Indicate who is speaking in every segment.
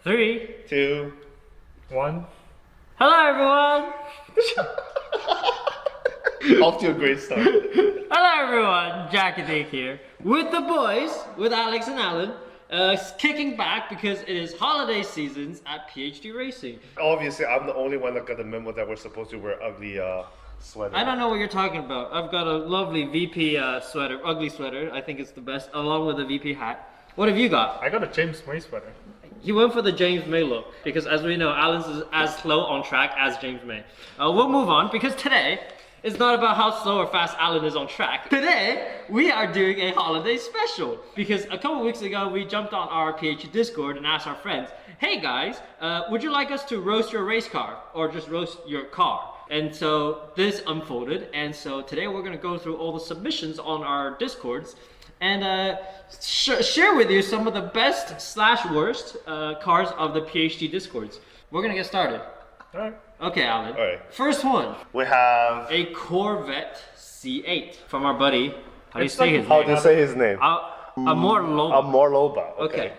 Speaker 1: 3,
Speaker 2: 2,
Speaker 3: 1.
Speaker 1: Hello everyone!
Speaker 2: Off to a great start.
Speaker 1: Hello everyone, Jack and Dave here with the boys, with Alex and Alan, kicking back because it is holiday seasons at PhD Racing.
Speaker 2: Obviously, I'm the only one that got the memo that we're supposed to wear ugly sweater.
Speaker 1: I don't know what you're talking about. I've got a lovely VP sweater, ugly sweater. I think it's the best, along with a VP hat. What have you got?
Speaker 3: I got a James May sweater.
Speaker 1: He went for the James May look because, as we know, Alan's is as slow on track as James May. We'll move on because today it's not about how slow or fast Alan is on track. Today we are doing a holiday special because a couple weeks ago we jumped on our PhD Discord and asked our friends, "Hey guys, would you like us to roast your race car or just roast your car?" And so this unfolded, and so today we're gonna go through all the submissions on our Discords and share with you some of the best / worst cars of the PhD Discords. We're gonna get started.
Speaker 3: Alright.
Speaker 1: Okay, Alan.
Speaker 2: All right.
Speaker 1: First one,
Speaker 2: We have.
Speaker 1: a Corvette C8 from our buddy. How do you say his
Speaker 2: How
Speaker 1: name?
Speaker 2: to say his name?
Speaker 1: Amor Lobo.
Speaker 2: Amor Loba.
Speaker 1: Okay.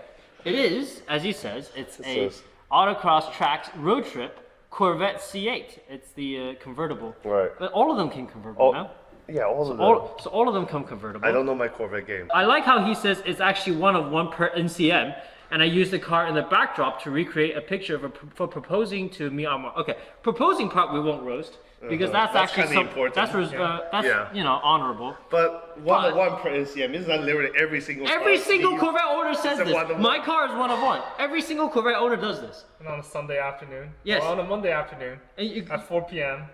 Speaker 1: It is, as he says, it's
Speaker 2: It
Speaker 1: a
Speaker 2: says-
Speaker 1: autocross tracks road trip Corvette C8. It's the convertible.
Speaker 2: Right.
Speaker 1: But all of them can convertible
Speaker 2: Oh,
Speaker 1: now.
Speaker 2: yeah, all of them.
Speaker 1: So all of them come convertible.
Speaker 2: I don't know my Corvette game.
Speaker 1: I like how he says it's actually one of one per NCM, and I used the car in the backdrop to recreate a picture of for proposing to Miata. Okay, proposing part we won't roast because that's actually
Speaker 2: kinda important.
Speaker 1: That's
Speaker 2: Yeah.
Speaker 1: you know, honorable.
Speaker 2: But 1 of 1 per NCM isn't that literally every single
Speaker 1: Every
Speaker 2: car
Speaker 1: single
Speaker 2: you-
Speaker 1: Corvette owner says
Speaker 2: It's a
Speaker 1: this.
Speaker 2: 1 of 1.
Speaker 1: My car is 1 of 1. Every single Corvette owner does this.
Speaker 3: And on a Sunday afternoon.
Speaker 1: Yes.
Speaker 3: Or on a Monday afternoon.
Speaker 1: And you,
Speaker 3: At 4 p.m.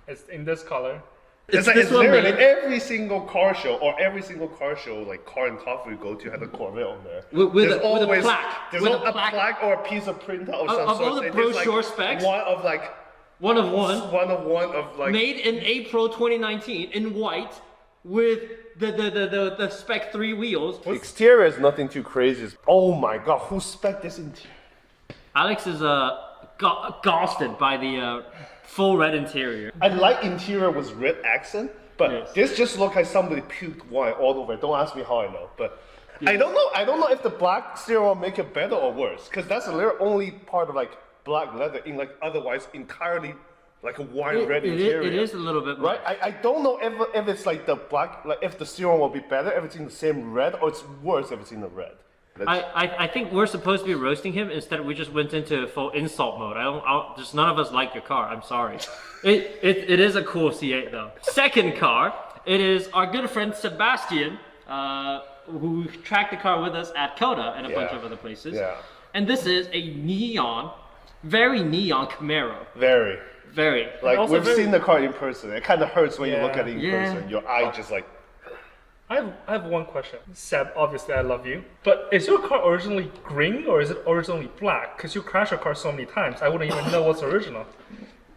Speaker 3: It's in this color.
Speaker 2: It's like
Speaker 1: this
Speaker 2: it's
Speaker 1: one
Speaker 2: literally
Speaker 1: made-
Speaker 2: every single car show or every single car show, like car and coffee we go to, has a Corvette on there.
Speaker 1: With
Speaker 2: There's
Speaker 1: a
Speaker 2: always-
Speaker 1: plaque.
Speaker 2: There's
Speaker 1: With
Speaker 2: a plaque or a piece of printout or some
Speaker 1: of
Speaker 2: sort.
Speaker 1: all the
Speaker 2: It is like
Speaker 1: brochure specs?
Speaker 2: One of like
Speaker 1: 1 of 1.
Speaker 2: 1 of 1 of like.
Speaker 1: Made in April 2019 in white with the Spec 3 wheels.
Speaker 2: Exterior is nothing too crazy. Oh my god, who spec this interior?
Speaker 1: Alex is ghosted by the full red interior.
Speaker 2: I like interior with red accent, but
Speaker 1: Yes.
Speaker 2: this just looked like somebody puked wine all over it. Don't ask me how I know, but I don't know. I don't know if the black steering will make it better or worse, because that's the only part of like black leather in like otherwise entirely like a wine red interior.
Speaker 1: It is a little bit
Speaker 2: Right, I don't know if it's like the black, like if the steering will be better if it's in the same red, or it's worse if it's in the red.
Speaker 1: I think we're supposed to be roasting him. Instead, we just went into full insult mode. Just none of us like your car. I'm sorry. It is a cool C8 though. Second car, it is our good friend Sebastian, who tracked the car with us at Coda and a bunch of other places.
Speaker 2: Yeah.
Speaker 1: And this is a very neon Camaro.
Speaker 2: Very.
Speaker 1: Very.
Speaker 2: Like
Speaker 3: also
Speaker 2: we've
Speaker 3: very-
Speaker 2: seen the car in person. It kind of hurts when you look
Speaker 3: Yeah.
Speaker 2: at it in
Speaker 1: Yeah.
Speaker 2: person. Your eye just like.
Speaker 3: I have one question. Seb, obviously I love you. But is your car originally green or is it originally black? Because you crashed your car so many times, I wouldn't even know what's original.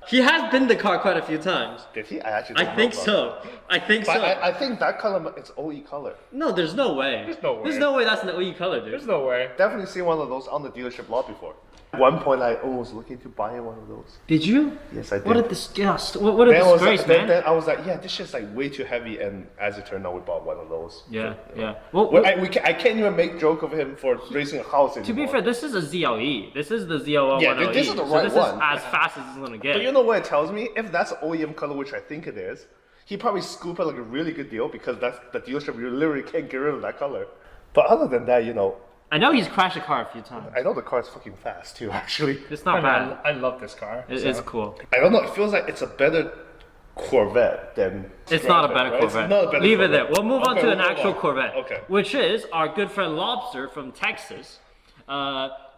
Speaker 1: He has been the car quite a few times.
Speaker 2: Did he? I actually.
Speaker 1: I
Speaker 2: don't
Speaker 1: think
Speaker 2: know about
Speaker 1: so. I think
Speaker 2: that.
Speaker 1: so.
Speaker 2: But I think that color it's OE color.
Speaker 1: No, there's no way.
Speaker 3: There's no way.
Speaker 1: There's no way that's an OE color, dude.
Speaker 3: There's no way.
Speaker 2: Definitely seen one of those on the dealership lot before. At one point, I almost looking to buy one of those.
Speaker 1: Did you?
Speaker 2: Yes, I did.
Speaker 1: What a disgust. What a
Speaker 2: Then I was
Speaker 1: disgrace,
Speaker 2: like,
Speaker 1: man.
Speaker 2: then I was like, yeah, this shit's like way too heavy, and as it turned out, we bought one of those.
Speaker 1: Yeah, yeah. Well,
Speaker 2: I can't even make joke of him for racing a house anymore.
Speaker 1: to be fair, this is a ZLE. This is the ZL1
Speaker 2: Yeah,
Speaker 1: 10E.
Speaker 2: this is the
Speaker 1: so
Speaker 2: right
Speaker 1: this
Speaker 2: one.
Speaker 1: is as fast as it's gonna get.
Speaker 2: But you know what it tells me? If that's OEM color, which I think it is, he probably scooped out like a really good deal because that's the dealership. You literally can't get rid of that color. But other than that, you know,
Speaker 1: I know he's crashed a car a few times.
Speaker 2: I know the car is fucking fast too. Actually,
Speaker 1: It's not bad.
Speaker 3: I love this car.
Speaker 1: It's cool.
Speaker 2: I don't know. It feels like it's a better Corvette than.
Speaker 1: It's not a better
Speaker 2: right?
Speaker 1: Corvette.
Speaker 2: It's not a better
Speaker 1: Leave it
Speaker 2: Corvette.
Speaker 1: there. We'll move on
Speaker 2: Okay,
Speaker 1: to an
Speaker 2: we'll move
Speaker 1: actual
Speaker 2: on.
Speaker 1: Corvette,
Speaker 2: Okay.
Speaker 1: which is our good friend Lobster from Texas.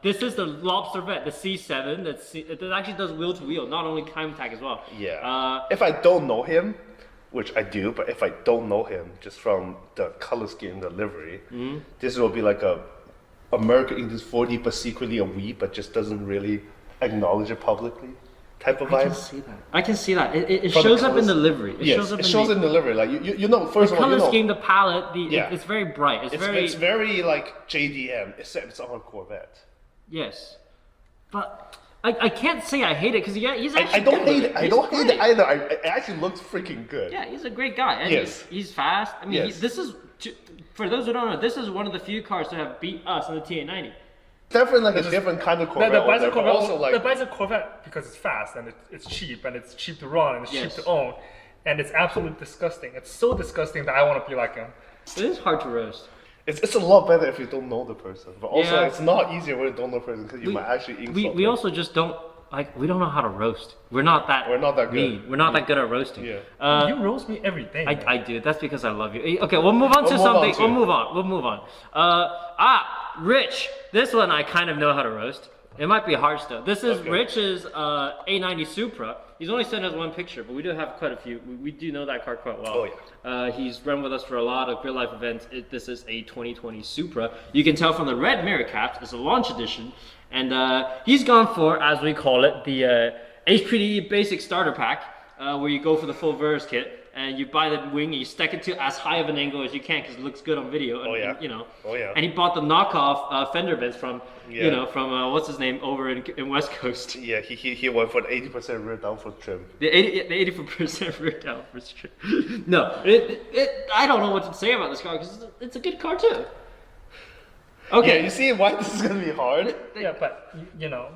Speaker 1: This is the Lobster Vet, the C7. It actually does wheel to wheel, not only time attack as well.
Speaker 2: Yeah. If I don't know him, which I do, but if I don't know him just from the color scheme, the livery, this will be like a America in this 40, but secretly a we, but just doesn't really acknowledge it publicly type of
Speaker 1: I
Speaker 2: vibe.
Speaker 1: can see that. I can see that. It
Speaker 2: From the
Speaker 1: shows up in
Speaker 2: colours-
Speaker 1: the livery. It
Speaker 2: Yes,
Speaker 1: shows up
Speaker 2: it
Speaker 1: in
Speaker 2: shows
Speaker 1: the,
Speaker 2: in the livery. Like you know, first
Speaker 1: the
Speaker 2: of all,
Speaker 1: color
Speaker 2: you know,
Speaker 1: scheme, the palette.
Speaker 2: Yeah.
Speaker 1: It's very bright.
Speaker 2: it's very like JDM, except it's on a Corvette.
Speaker 1: Yes, but I can't say I hate it because he's actually.
Speaker 2: I don't
Speaker 1: good with
Speaker 2: hate it. I
Speaker 1: He's
Speaker 2: don't hate
Speaker 1: great.
Speaker 2: it either. It actually looks freaking good.
Speaker 1: Yeah, he's a great guy. And
Speaker 2: Yes.
Speaker 1: he's fast. I mean,
Speaker 2: Yes.
Speaker 1: this is for those who don't know. This is one of the few cars to have beat us in the T890.
Speaker 2: Definitely like a different kind of Corvette.
Speaker 3: The
Speaker 2: over there,
Speaker 3: bicycle
Speaker 2: but
Speaker 3: Corvette,
Speaker 2: also like
Speaker 3: the bicycle Corvette because it's fast and it's cheap and it's cheap to run and it's
Speaker 1: Yes.
Speaker 3: cheap to own, and it's absolutely disgusting. It's so disgusting that I want to be like him.
Speaker 1: It is hard to roast.
Speaker 2: it's a lot better if you don't know the person, but also
Speaker 1: Yeah.
Speaker 2: it's not easier when you don't know the person because you might actually insult
Speaker 1: We
Speaker 2: them.
Speaker 1: also just don't like. We don't know how to roast. We're not that.
Speaker 2: We're not that good.
Speaker 1: mean. We're not that good at roasting.
Speaker 2: Yeah.
Speaker 3: You roast me every day. man.
Speaker 1: I do. That's because I love you. Okay, we'll move on to
Speaker 2: We'll move
Speaker 1: something.
Speaker 2: on to-
Speaker 1: We'll move on. Rich. This one I kind of know how to roast. It might be harsh though. This is
Speaker 2: Okay.
Speaker 1: Rich's A90 Supra. He's only sent us one picture, but we do have quite a few. We do know that car quite well.
Speaker 2: Oh, yeah.
Speaker 1: He's run with us for a lot of real life events. This is a 2020 Supra. You can tell from the red mirror caps. It's a launch edition, and he's gone for, as we call it, the HPD basic starter pack, where you go for the full verse kit. And you buy the wing and you stack it to as high of an angle as you can because it looks good on video. And,
Speaker 2: Oh, yeah.
Speaker 1: and, you know.
Speaker 2: Oh, yeah.
Speaker 1: And he bought the knockoff fender vents from,
Speaker 2: Yeah.
Speaker 1: you know, from what's his name over in West Coast.
Speaker 2: Yeah, he went for the 80% rear down for trim.
Speaker 1: The 84% rear down for strip. No, I don't know what to say about this car because it's a good car too. Okay.
Speaker 2: Yeah, you see why this is gonna be hard?
Speaker 3: Yeah, but you know,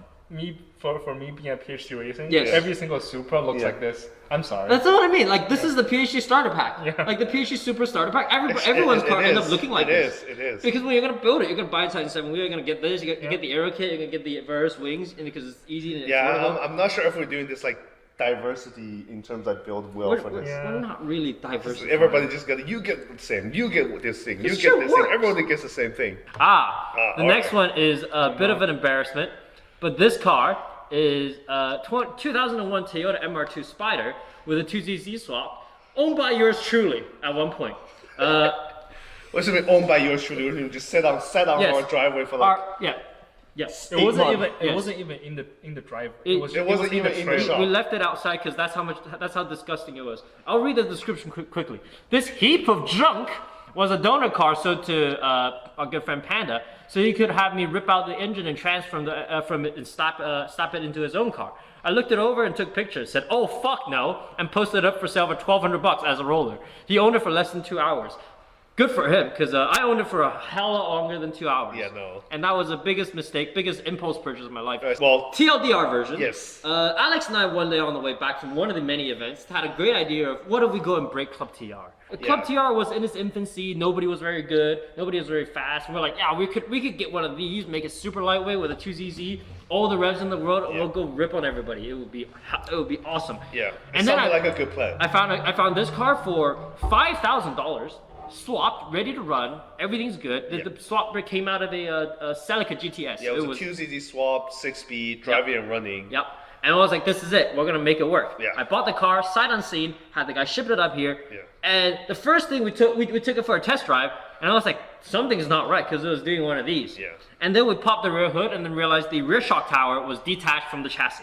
Speaker 3: for me being a PhD racing,
Speaker 1: Yes.
Speaker 3: every single Supra looks
Speaker 2: Yeah.
Speaker 3: like this. I'm sorry.
Speaker 1: That's not what I mean. Like this is the PhD starter pack.
Speaker 3: Yeah.
Speaker 1: Like the PhD Super starter pack. Everyone's car end up
Speaker 2: is.
Speaker 1: looking like
Speaker 2: It
Speaker 1: this.
Speaker 2: is, it is.
Speaker 1: Because when you're gonna build it, you're gonna buy a Titan 7 wheel. You're gonna get this. You get the aero kit. You're gonna get the Verus wings, and because it's easy and
Speaker 2: Yeah,
Speaker 1: affordable.
Speaker 2: I'm not sure if we're doing this like diversity in terms of build well
Speaker 1: We're,
Speaker 2: for
Speaker 1: we're,
Speaker 2: this.
Speaker 3: Yeah.
Speaker 1: we're not really diverse.
Speaker 2: Everybody just got you get the same, you get this thing, you
Speaker 1: It's
Speaker 2: get
Speaker 1: true,
Speaker 2: this
Speaker 1: it
Speaker 2: thing.
Speaker 1: works.
Speaker 2: Everybody gets the same thing.
Speaker 1: The
Speaker 2: all
Speaker 1: next
Speaker 2: right.
Speaker 1: one is a bit of an embarrassment, but this car is 2001 Toyota MR2 Spyder with a 2ZZ swap, owned by yours truly at one point.
Speaker 2: What's it mean owned by yours truly? You just sat on
Speaker 1: Yes.
Speaker 2: our driveway for like
Speaker 1: Yes.
Speaker 3: It wasn't even.
Speaker 1: Yes.
Speaker 3: It wasn't even in the drive.
Speaker 1: It
Speaker 2: wasn't even in the
Speaker 3: trailer.
Speaker 2: shop.
Speaker 1: We left it outside because that's how disgusting it was. I'll read the description quickly. This heap of junk was a donor car sold to our good friend Panda, so he could have me rip out the engine and transfer from it and stop it into his own car. I looked it over and took pictures, said, "Oh fuck no," and posted it up for sale for $1,200 as a roller. He owned it for less than 2 hours. Good for him, because I owned it for a hell of longer than 2 hours.
Speaker 2: Yeah, no.
Speaker 1: And that was the biggest mistake, biggest impulse purchase of my life.
Speaker 2: well,
Speaker 1: TLDR version.
Speaker 2: Yes.
Speaker 1: Alex and I one day on the way back from one of the many events had a great idea of what if we go and break Club TR. Club TR was in its infancy. Nobody was very good. Nobody was very fast. And we're like, yeah, we could get one of these, make it super lightweight with a 2ZZ, all the revs in the world, and we'll go rip on everybody. It would be awesome.
Speaker 2: yeah. It
Speaker 1: And then
Speaker 2: sounded like a good plan.
Speaker 1: I found this car for $5,000. Swapped, ready to run. Everything's good. The swap brick came out of a Celica GTS.
Speaker 2: Yeah, it was a 2ZZ swap, 6-speed, driving and running.
Speaker 1: Yep. And I was like, this is it. We're gonna make it work.
Speaker 2: Yeah.
Speaker 1: I bought the car, sight unseen, had the guy ship it up here.
Speaker 2: Yeah.
Speaker 1: And the first thing we took it for a test drive, and I was like, something's not right because it was doing one of these.
Speaker 2: Yeah.
Speaker 1: And then we popped the rear hood and then realized the rear shock tower was detached from the chassis.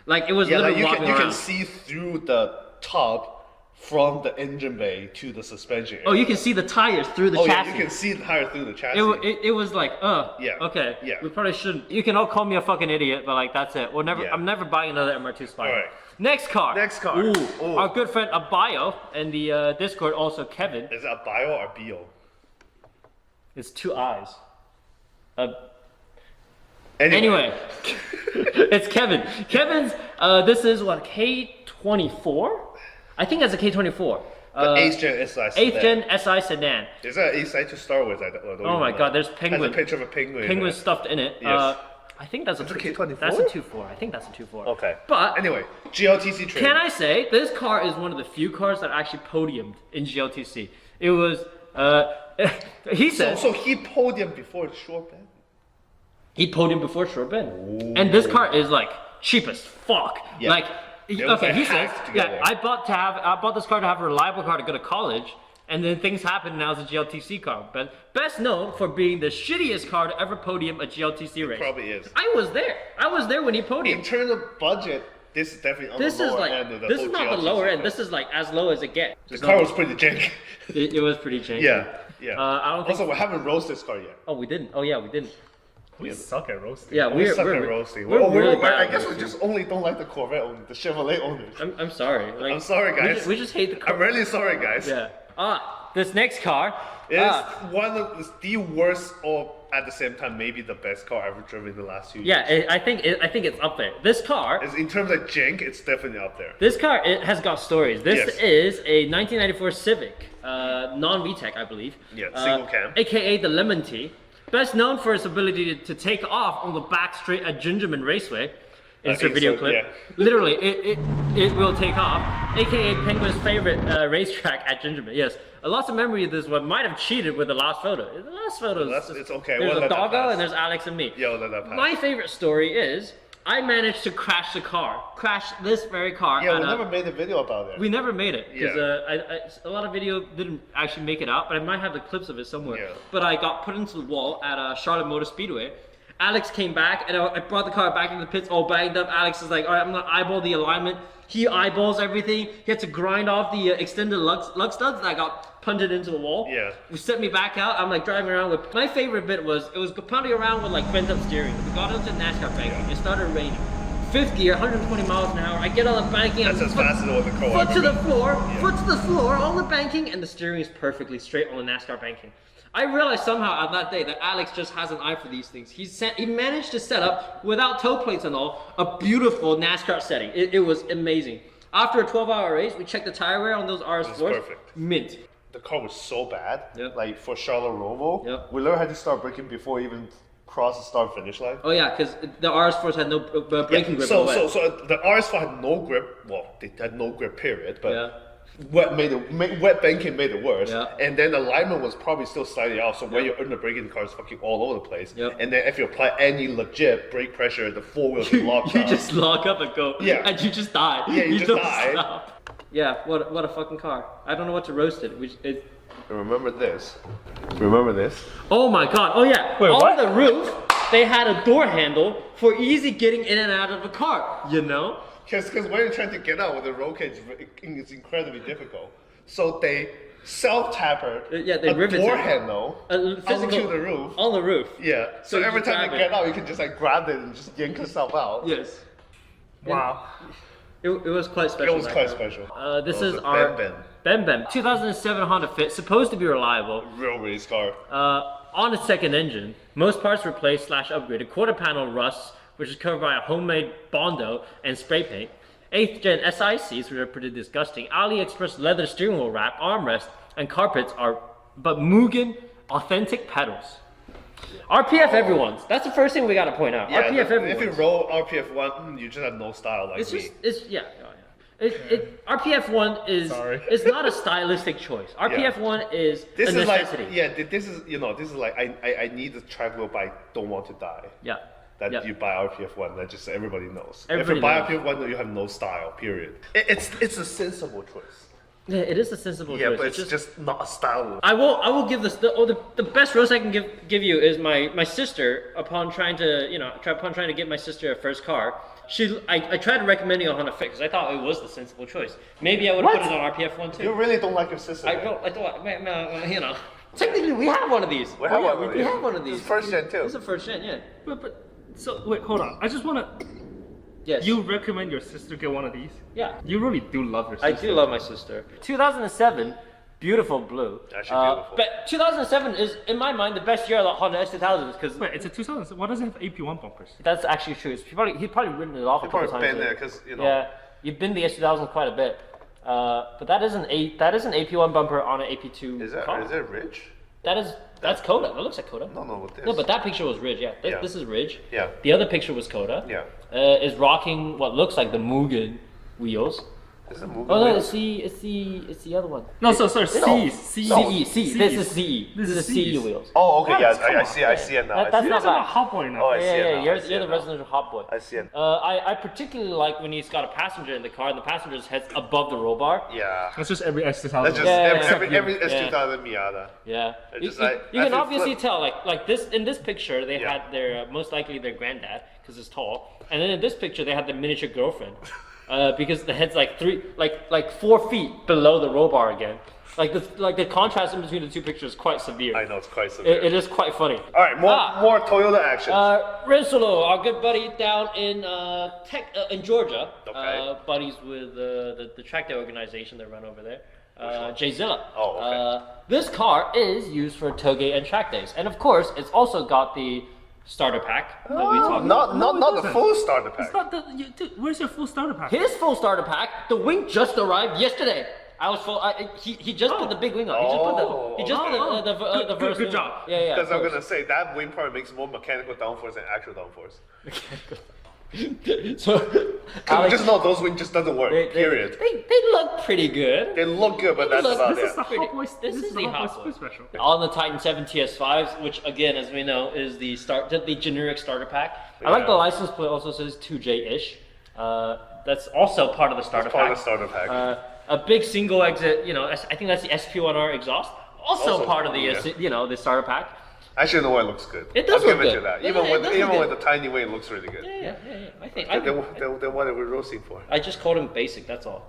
Speaker 1: Like it was
Speaker 2: Yeah, like
Speaker 1: literally
Speaker 2: you
Speaker 1: walking
Speaker 2: can
Speaker 1: around.
Speaker 2: see through the top from the engine bay to the suspension area.
Speaker 1: Oh, you can see the tires through the
Speaker 2: Oh
Speaker 1: chassis.
Speaker 2: yeah, you can see the tire through the chassis.
Speaker 1: It was like,
Speaker 2: Yeah.
Speaker 1: okay,
Speaker 2: Yeah.
Speaker 1: we probably shouldn't. You can all call me a fucking idiot, but like that's it.
Speaker 2: Yeah.
Speaker 1: I'm never buying another MR2 Spyder.
Speaker 2: Alright.
Speaker 1: Next car.
Speaker 2: Ooh.
Speaker 1: Our good friend Abayo and the Discord also Kevin.
Speaker 2: Is that bio or bio?
Speaker 1: It's 2 eyes.
Speaker 2: Anyway.
Speaker 1: Anyway, it's Kevin. Kevin's. This is what K24. I think that's a K24.
Speaker 2: The 8th gen SI sedan.
Speaker 1: 8th gen SI sedan.
Speaker 2: Is that an SI to start with? I don't
Speaker 1: Oh
Speaker 2: even
Speaker 1: my
Speaker 2: know.
Speaker 1: God, there's
Speaker 2: Has
Speaker 1: penguin.
Speaker 2: a picture of a penguin.
Speaker 1: Penguin stuffed in it.
Speaker 2: Yes.
Speaker 1: I think that's a
Speaker 2: Is it K24?
Speaker 1: That's a 2.4. I think that's a 2.4.
Speaker 2: Okay.
Speaker 1: But
Speaker 2: Anyway, GLTC trim.
Speaker 1: can I say this car is one of the few cars that actually podiumed in GLTC. It was. He said
Speaker 2: So he podiumed before short bend.
Speaker 1: he podiumed before Short Bend, and this car is like cheap as fuck.
Speaker 2: Yeah.
Speaker 1: Like,
Speaker 2: They was,
Speaker 1: okay,
Speaker 2: like,
Speaker 1: he says,
Speaker 2: hacked
Speaker 1: yeah,
Speaker 2: together.
Speaker 1: I bought this car to have a reliable car to go to college, and then things happened, and now it's a GLTC car. But best known for being the shittiest car to ever podium a GLTC race.
Speaker 2: Probably is.
Speaker 1: I was there. I was there when he
Speaker 2: In
Speaker 1: podiumed.
Speaker 2: terms of budget, this is definitely on
Speaker 1: This
Speaker 2: the
Speaker 1: is
Speaker 2: lower
Speaker 1: like
Speaker 2: end of the
Speaker 1: this
Speaker 2: whole
Speaker 1: is not the
Speaker 2: GLTC
Speaker 1: lower end.
Speaker 2: class.
Speaker 1: This is like as low as it gets.
Speaker 2: The car was pretty janky.
Speaker 1: It was pretty janky.
Speaker 2: Yeah, yeah.
Speaker 1: I don't think.
Speaker 2: Also, we haven't roasted this car yet.
Speaker 1: Oh, we didn't. Oh yeah, we didn't.
Speaker 3: We suck at roasting.
Speaker 1: Yeah,
Speaker 2: We
Speaker 1: we're
Speaker 2: suck
Speaker 1: we're,
Speaker 2: at roasting.
Speaker 1: We're really
Speaker 2: I
Speaker 1: bad.
Speaker 2: guess
Speaker 1: at
Speaker 2: we
Speaker 1: roasting.
Speaker 2: just only don't like the Corvette owners, the Chevrolet owners.
Speaker 1: I'm sorry. Like,
Speaker 2: I'm sorry, guys.
Speaker 1: We just hate the car.
Speaker 2: I'm really sorry, guys.
Speaker 1: Yeah. This next car.
Speaker 2: It's one of the worst or at the same time, maybe the best car I've ever driven in the last few years.
Speaker 1: Yeah, I think it's up there. This car,
Speaker 2: In terms of jank, it's definitely up there.
Speaker 1: it has got stories. This
Speaker 2: Yes.
Speaker 1: is a 1994 Civic, non-VTEC, I believe.
Speaker 2: Yeah, single cam.
Speaker 1: AKA the Lemon T. Best known for its ability to take off on the back straight at Gingerman Raceway. Insert video clip.
Speaker 2: Yeah.
Speaker 1: Literally, it will take off. AKA Penguin's favorite racetrack at Gingerman. Yes, lots of memory of this one. Might have cheated with the last photo. The last photo is
Speaker 2: It's okay.
Speaker 1: There's
Speaker 2: We'll
Speaker 1: a
Speaker 2: let that
Speaker 1: doggo
Speaker 2: pass.
Speaker 1: and there's Alex and me.
Speaker 2: Yeah, we'll let that pass.
Speaker 1: My favorite story is I managed to crash the car. Crash this very car.
Speaker 2: Yeah,
Speaker 1: at
Speaker 2: we
Speaker 1: a-
Speaker 2: never made a video about it.
Speaker 1: we never made it because
Speaker 2: Yeah.
Speaker 1: a lot of video didn't actually make it out, but I might have the clips of it somewhere.
Speaker 2: Yeah.
Speaker 1: But I got put into the wall at Charlotte Motor Speedway. Alex came back and I brought the car back into the pits all banged up. Alex is like, all right, I'm gonna eyeball the alignment. He eyeballs everything. He had to grind off the extended lug studs and I got punted into the wall.
Speaker 2: Yeah.
Speaker 1: We sent me back out. I'm like driving around with, my favorite bit was, it was pounding around with like bent up steering. We got into NASCAR banking. It started raining. Fifth gear, 120 miles an hour. I get on the banking.
Speaker 2: That's
Speaker 1: I'm
Speaker 2: as fast as what the car
Speaker 1: foot
Speaker 2: ever
Speaker 1: to the
Speaker 2: been.
Speaker 1: floor,
Speaker 2: Yeah.
Speaker 1: foot to the floor, on the banking, and the steering is perfectly straight on the NASCAR banking. I realized somehow on that day that Alex just has an eye for these things. He managed to set up, without toe plates and all, a beautiful NASCAR setting. It was amazing. After a 12-hour race, we checked the tire wear on those RS4s.
Speaker 2: perfect.
Speaker 1: Mint.
Speaker 2: The car was so bad.
Speaker 1: Yep.
Speaker 2: Like for Charlotte Roval,
Speaker 1: Yep.
Speaker 2: we learned how to start braking before we even cross the start finish line.
Speaker 1: Oh yeah, because the RS4s had no braking grip.
Speaker 2: So,
Speaker 1: on the
Speaker 2: so the RS4 had no grip. Well, they had no grip, period. But
Speaker 1: Yeah.
Speaker 2: wet banking made it worse.
Speaker 1: Yeah.
Speaker 2: And then the alignment was probably still slightly off. So when you're under braking, the car is fucking all over the place.
Speaker 1: Yep.
Speaker 2: And then if you apply any legit brake pressure, the four wheels lock
Speaker 1: You
Speaker 2: up.
Speaker 1: just lock up and go.
Speaker 2: Yeah.
Speaker 1: And you just die.
Speaker 2: Yeah, you just
Speaker 1: don't
Speaker 2: die.
Speaker 1: stop. Yeah, what a fucking car. I don't know what to roast it.
Speaker 2: Remember this. Remember this.
Speaker 1: Oh my god. Oh yeah.
Speaker 3: Wait,
Speaker 1: On
Speaker 3: what?
Speaker 1: the roof, they had a door handle for easy getting in and out of the car. You know?
Speaker 2: Because when you're trying to get out with the roll cage, it's incredibly difficult. So they self-tapered
Speaker 1: Yeah, they
Speaker 2: a
Speaker 1: riveted
Speaker 2: door
Speaker 1: it.
Speaker 2: handle onto the roof.
Speaker 1: On the roof.
Speaker 2: Yeah. So
Speaker 1: you
Speaker 2: every
Speaker 1: just
Speaker 2: time you
Speaker 1: grab
Speaker 2: get
Speaker 1: it.
Speaker 2: out, you can just like grab it and just yank yourself out.
Speaker 1: Yes.
Speaker 3: Wow.
Speaker 1: It was quite special.
Speaker 2: It was
Speaker 1: that
Speaker 2: quite
Speaker 1: car.
Speaker 2: special.
Speaker 1: This
Speaker 2: Oh,
Speaker 1: is
Speaker 2: the
Speaker 1: our
Speaker 2: Ben.
Speaker 1: Ben. 2007 Honda Fit, supposed to be reliable.
Speaker 2: Real race car.
Speaker 1: On its second engine, most parts replaced / upgraded. Quarter panel rust, which is covered by a homemade Bondo and spray paint. 8th gen SI seats, which are pretty disgusting. AliExpress leather steering wheel wrap, armrest, and carpets are but Mugen authentic pedals. RPF everyone's. That's the first thing we gotta point out.
Speaker 2: Yeah,
Speaker 1: RPF
Speaker 2: if
Speaker 1: everyone's.
Speaker 2: you roll RPF1, you just have no style like
Speaker 1: It's
Speaker 2: me.
Speaker 1: just, it's, yeah. RPF1 is,
Speaker 3: Sorry.
Speaker 1: it's not a stylistic choice. RPF1 is
Speaker 2: This
Speaker 1: a
Speaker 2: is like,
Speaker 1: necessity.
Speaker 2: this is like, I need the track wheel, but I don't want to die.
Speaker 1: Yeah.
Speaker 2: That
Speaker 1: Yeah.
Speaker 2: you buy RPF1, that just everybody knows.
Speaker 1: Everybody
Speaker 2: if you buy
Speaker 1: knows.
Speaker 2: RPF1, you have no style, period. It's a sensible choice.
Speaker 1: Yeah, it is a sensible
Speaker 2: Yeah,
Speaker 1: choice.
Speaker 2: but it's just not a style.
Speaker 1: I will give this the best roast I can give you is my sister upon trying to get my sister a first car. I tried recommending a Honda Fit because I thought it was the sensible choice. Maybe I would have put it on RPF1 too.
Speaker 2: You really don't like your sister.
Speaker 1: I
Speaker 2: man.
Speaker 1: don't, you know. Technically, we have one of these.
Speaker 2: We have
Speaker 1: Oh, yeah,
Speaker 2: one of
Speaker 1: we
Speaker 2: these.
Speaker 1: have one of these.
Speaker 2: It's first gen too.
Speaker 1: It's a first gen, yeah.
Speaker 3: But so wait, hold on. I just wanna.
Speaker 1: Yes.
Speaker 3: You recommend your sister get one of these?
Speaker 1: Yeah.
Speaker 3: You really do love your
Speaker 1: I
Speaker 3: sister.
Speaker 1: do love my sister. 2007, beautiful blue.
Speaker 2: Actually beautiful.
Speaker 1: But 2007 is, in my mind, the best year of the Honda S2000 because
Speaker 3: Wait, it's a 2000. Why does it have AP1 bumpers?
Speaker 1: that's actually true. He's probably written it off a couple
Speaker 2: Probably
Speaker 1: times.
Speaker 2: been there because
Speaker 1: Yeah, you've been the S2000 quite a bit. But that is an AP1 bumper on an AP2
Speaker 2: Is
Speaker 1: car.
Speaker 2: that rich?
Speaker 1: That's Coda. That looks like Coda.
Speaker 2: No, with this.
Speaker 1: No, but that picture was Ridge. Yeah,
Speaker 2: Yeah.
Speaker 1: this is Ridge.
Speaker 2: Yeah.
Speaker 1: The other picture was Coda.
Speaker 2: Yeah.
Speaker 1: Is rocking what looks like the Mugen wheels.
Speaker 2: Is it moving?
Speaker 1: Oh no,
Speaker 2: wheels?
Speaker 1: it's the other one.
Speaker 3: No, sorry,
Speaker 1: No.
Speaker 3: CE.
Speaker 1: CE. This is CE.
Speaker 3: This is
Speaker 1: is CE
Speaker 3: CE.
Speaker 1: wheels.
Speaker 2: Oh, okay,
Speaker 3: What?
Speaker 2: yeah,
Speaker 3: Come
Speaker 2: I
Speaker 3: on.
Speaker 2: see. I see it now.
Speaker 1: That's
Speaker 2: I see
Speaker 3: You
Speaker 1: not
Speaker 3: guys are
Speaker 1: bad.
Speaker 3: a hot boy now.
Speaker 2: Oh, I
Speaker 1: Yeah,
Speaker 2: see it
Speaker 1: yeah,
Speaker 2: now. I
Speaker 1: you're
Speaker 2: see
Speaker 1: the
Speaker 2: it now.
Speaker 1: residential hot boy.
Speaker 2: I see it.
Speaker 1: I particularly like when he's got a passenger in the car and the passenger's head's above the roll bar.
Speaker 2: Yeah.
Speaker 3: That's just every S2000.
Speaker 2: That's just
Speaker 1: Yeah,
Speaker 2: every
Speaker 1: yeah.
Speaker 2: S2000 Miata.
Speaker 1: Yeah,
Speaker 2: It's
Speaker 1: you,
Speaker 2: just
Speaker 1: you-
Speaker 2: like-
Speaker 1: you
Speaker 2: I
Speaker 1: can
Speaker 2: feel
Speaker 1: obviously
Speaker 2: flip.
Speaker 1: tell like this in this picture they
Speaker 2: Yeah.
Speaker 1: had their most likely their granddad because it's tall, and then in this picture they had the miniature girlfriend because the head's like 4 feet below the roll bar again. Like the contrast in between the two pictures is quite severe.
Speaker 2: I know it's quite severe.
Speaker 1: It is quite funny.
Speaker 2: All right, more Toyota action.
Speaker 1: Rinsolo, our good buddy down in Georgia,
Speaker 2: Okay.
Speaker 1: buddies with the track day organization that run over there. J-Zilla.
Speaker 2: Oh, okay.
Speaker 1: This car is used for tailgate and track days, and of course, it's also got the starter pack that we talked about.
Speaker 2: Not the full starter pack.
Speaker 3: It's not the. Dude, where's your full starter pack?
Speaker 1: His full starter pack, the wing just arrived yesterday. I was full. He just put the big wing on. He just put the
Speaker 3: Good
Speaker 1: first.
Speaker 3: job.
Speaker 1: Yeah.
Speaker 2: Because
Speaker 1: of
Speaker 2: I'm
Speaker 1: course.
Speaker 2: gonna say that wing part makes more mechanical downforce than actual downforce.
Speaker 1: So
Speaker 2: Alex, just know those wings just doesn't work. Period.
Speaker 1: They look pretty good.
Speaker 2: They look good, but that's about
Speaker 3: This is
Speaker 2: it.
Speaker 3: the Hot Boys.
Speaker 1: This is the Hot
Speaker 3: Boys
Speaker 1: Boys.
Speaker 3: special.
Speaker 1: On the Titan 7 TS5s, which again, as we know, is the generic starter pack. I like the license plate. Also says 2J-ish. That's also part of the starter
Speaker 2: Part
Speaker 1: pack.
Speaker 2: of the starter pack.
Speaker 1: A big single exit. You know, I think that's the SP1R exhaust. Also part of the the starter pack.
Speaker 2: Actually, you know what? It looks good.
Speaker 1: It does
Speaker 2: I'll
Speaker 1: look
Speaker 2: give it
Speaker 1: good.
Speaker 2: to that.
Speaker 1: It
Speaker 2: Even
Speaker 1: does look
Speaker 2: with
Speaker 1: good.
Speaker 2: the tiny wing, it looks really good.
Speaker 1: Yeah. I think
Speaker 2: They're what we're roasting for.
Speaker 1: I just called him basic. That's all.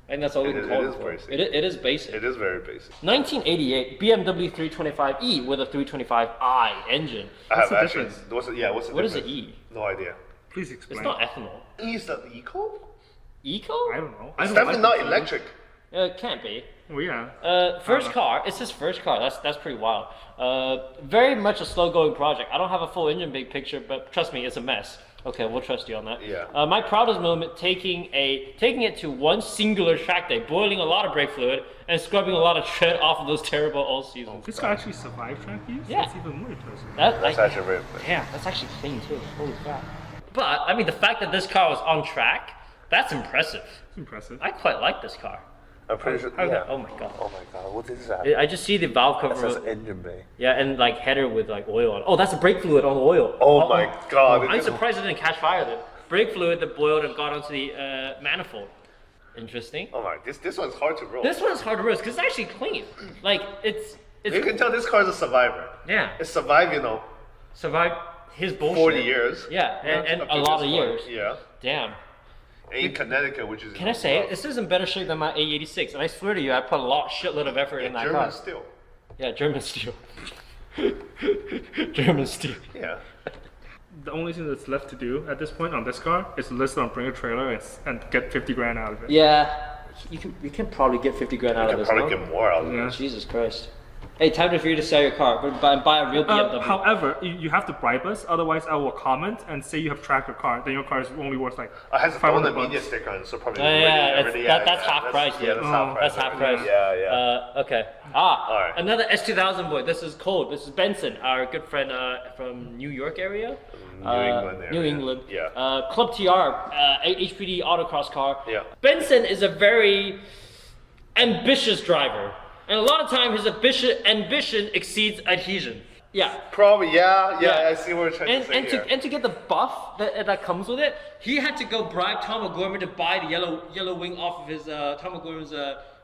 Speaker 1: And that's all we can call
Speaker 2: It
Speaker 1: him.
Speaker 2: is basic.
Speaker 1: It is basic.
Speaker 2: It is very basic.
Speaker 1: 1988 BMW 325e with a 325i engine.
Speaker 2: I have
Speaker 3: the
Speaker 2: actually.
Speaker 3: difference?
Speaker 2: What's the
Speaker 1: What is
Speaker 2: difference?
Speaker 1: the E?
Speaker 2: No idea.
Speaker 3: Please explain.
Speaker 1: It's not ethanol.
Speaker 2: E is the eco?
Speaker 1: Eco?
Speaker 3: I don't know.
Speaker 2: It's definitely not electric.
Speaker 1: It can't be.
Speaker 3: Well, yeah.
Speaker 1: First car. It's his first car. That's pretty wild. Very much a slow-going project. I don't have a full engine big picture, but trust me, it's a mess. Okay, we'll trust you on that.
Speaker 2: Yeah.
Speaker 1: My proudest moment taking it to one singular track day, boiling a lot of brake fluid and scrubbing a lot of tread off of those terrible old seasons.
Speaker 3: This car actually survived track use?
Speaker 1: Yeah.
Speaker 3: That's even more interesting.
Speaker 2: That's actually very good.
Speaker 1: Yeah, that's actually clean too. Holy crap. But I mean, the fact that this car was on track, that's impressive.
Speaker 3: It's impressive.
Speaker 1: I quite like this car.
Speaker 2: I'm pretty sure.
Speaker 1: How's
Speaker 2: Yeah.
Speaker 1: that? Oh my god.
Speaker 2: Oh my god, what is that?
Speaker 1: I just see the valve
Speaker 2: It
Speaker 1: cover.
Speaker 2: says engine bay.
Speaker 1: Yeah, and like header with like oil on. Oh, that's a brake fluid on the oil.
Speaker 2: Oh my god.
Speaker 1: I'm surprised it didn't catch fire then. Brake fluid that boiled and got onto the manifold. Interesting.
Speaker 2: Oh my, this one's hard to roll.
Speaker 1: This one's hard to roast because it's actually clean. Like it's
Speaker 2: You can tell this car's a survivor.
Speaker 1: yeah.
Speaker 2: It survived,
Speaker 1: Survived his bullshit.
Speaker 2: 40 years.
Speaker 1: Yeah, and
Speaker 2: Up
Speaker 1: a
Speaker 2: to
Speaker 1: lot
Speaker 2: this
Speaker 1: of
Speaker 2: point.
Speaker 1: years.
Speaker 2: Yeah.
Speaker 1: Damn.
Speaker 2: In Connecticut, which is.
Speaker 1: Can I say it? This is in better shape than my A86, and I swear to you, I put a shitload of effort in that
Speaker 2: German
Speaker 1: car.
Speaker 2: steel.
Speaker 1: Yeah, German steel. German steel.
Speaker 2: Yeah.
Speaker 3: The only thing that's left to do at this point on this car is list on bring a trailer and get 50 grand out of it.
Speaker 1: Yeah, you can probably get 50 grand out
Speaker 2: You
Speaker 1: of
Speaker 2: can
Speaker 1: this.
Speaker 2: probably
Speaker 1: no?
Speaker 2: get more out of
Speaker 3: Yeah.
Speaker 2: it.
Speaker 1: Jesus Christ. Hey, time for you to sell your car, but buy a real BMW.
Speaker 3: However, you have to bribe us, otherwise I will comment and say you have tracked your car. Then your car is only worth like
Speaker 2: I has thrown the
Speaker 3: 500
Speaker 2: media
Speaker 3: bucks.
Speaker 2: sticker on, so probably.
Speaker 1: That's half price,
Speaker 2: Yeah,
Speaker 1: dude.
Speaker 2: that's half price.
Speaker 1: That's half price.
Speaker 2: Yeah.
Speaker 1: Okay.
Speaker 2: Alright.
Speaker 1: Another S2000 boy. This is cold. This is Benson, our good friend from New York area.
Speaker 2: New England area.
Speaker 1: New England.
Speaker 2: Yeah.
Speaker 1: Club TR, HPD autocross car.
Speaker 2: Yeah.
Speaker 1: Benson is a very ambitious driver. And a lot of time his ambition exceeds adhesion. Yeah.
Speaker 2: Probably, yeah.
Speaker 1: Yeah.
Speaker 2: I see what you're trying to say here.
Speaker 1: And to get the buff that comes with it, he had to go bribe Tom O'Gorman to buy the yellow wing off of his Tom O'Gorman's.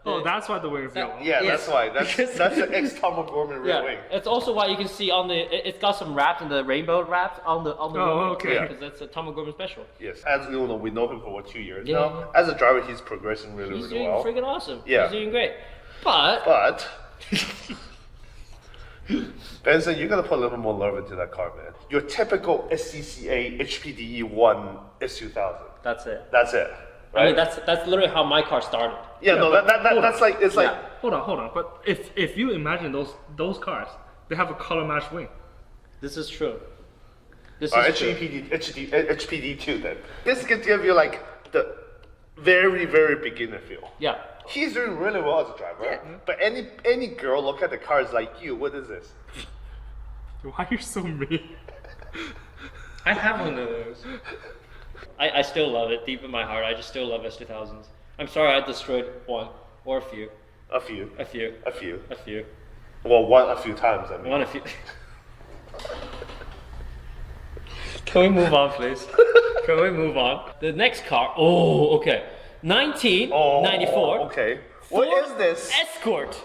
Speaker 3: Oh, that's why the wing is yellow.
Speaker 2: Yeah,
Speaker 1: Yes.
Speaker 2: that's why. That's
Speaker 1: Because-
Speaker 2: the ex-Tom O'Gorman rear
Speaker 1: Yeah,
Speaker 2: wing.
Speaker 1: it's also why you can see on it's got some wraps in the rainbow wraps on the
Speaker 3: Oh,
Speaker 1: wing,
Speaker 3: okay.
Speaker 2: Yeah.
Speaker 1: because that's a Tom O'Gorman special.
Speaker 2: Yes. As you know, we know him for 2 years
Speaker 1: Yeah.
Speaker 2: now. As a driver, he's progressing really,
Speaker 1: He's
Speaker 2: really
Speaker 1: doing
Speaker 2: well.
Speaker 1: freaking awesome.
Speaker 2: Yeah.
Speaker 1: He's doing great. But
Speaker 2: But Benson, you gotta put a little more love into that car, man. Your typical SCCA HPDE1 S2000.
Speaker 1: that's it.
Speaker 2: That's it.
Speaker 1: I
Speaker 2: Right?
Speaker 1: mean, that's literally how my car started.
Speaker 2: yeah, no,
Speaker 3: but
Speaker 2: that's like it's like
Speaker 3: Hold on. But if you imagine those cars, they have a color matched wing.
Speaker 1: This is true. This
Speaker 2: Or
Speaker 1: is true.
Speaker 2: HPD2 then. This can give you like the very, very beginner feel.
Speaker 1: Yeah.
Speaker 2: He's doing really well as a driver. But any girl look at the car is like, you, what is this?
Speaker 3: Why are you so mean?
Speaker 1: I have one of those. I still love it deep in my heart. I just still love S2000s. I'm sorry I destroyed one or a few.
Speaker 2: A few.
Speaker 1: A few.
Speaker 2: A few.
Speaker 1: A few.
Speaker 2: Well, one a few times, I mean.
Speaker 1: One a few. Can we move on, please? Can we move on? The next car. Oh, okay. 1994.
Speaker 2: Oh, okay. What
Speaker 1: Ford
Speaker 2: is this?
Speaker 1: Escort.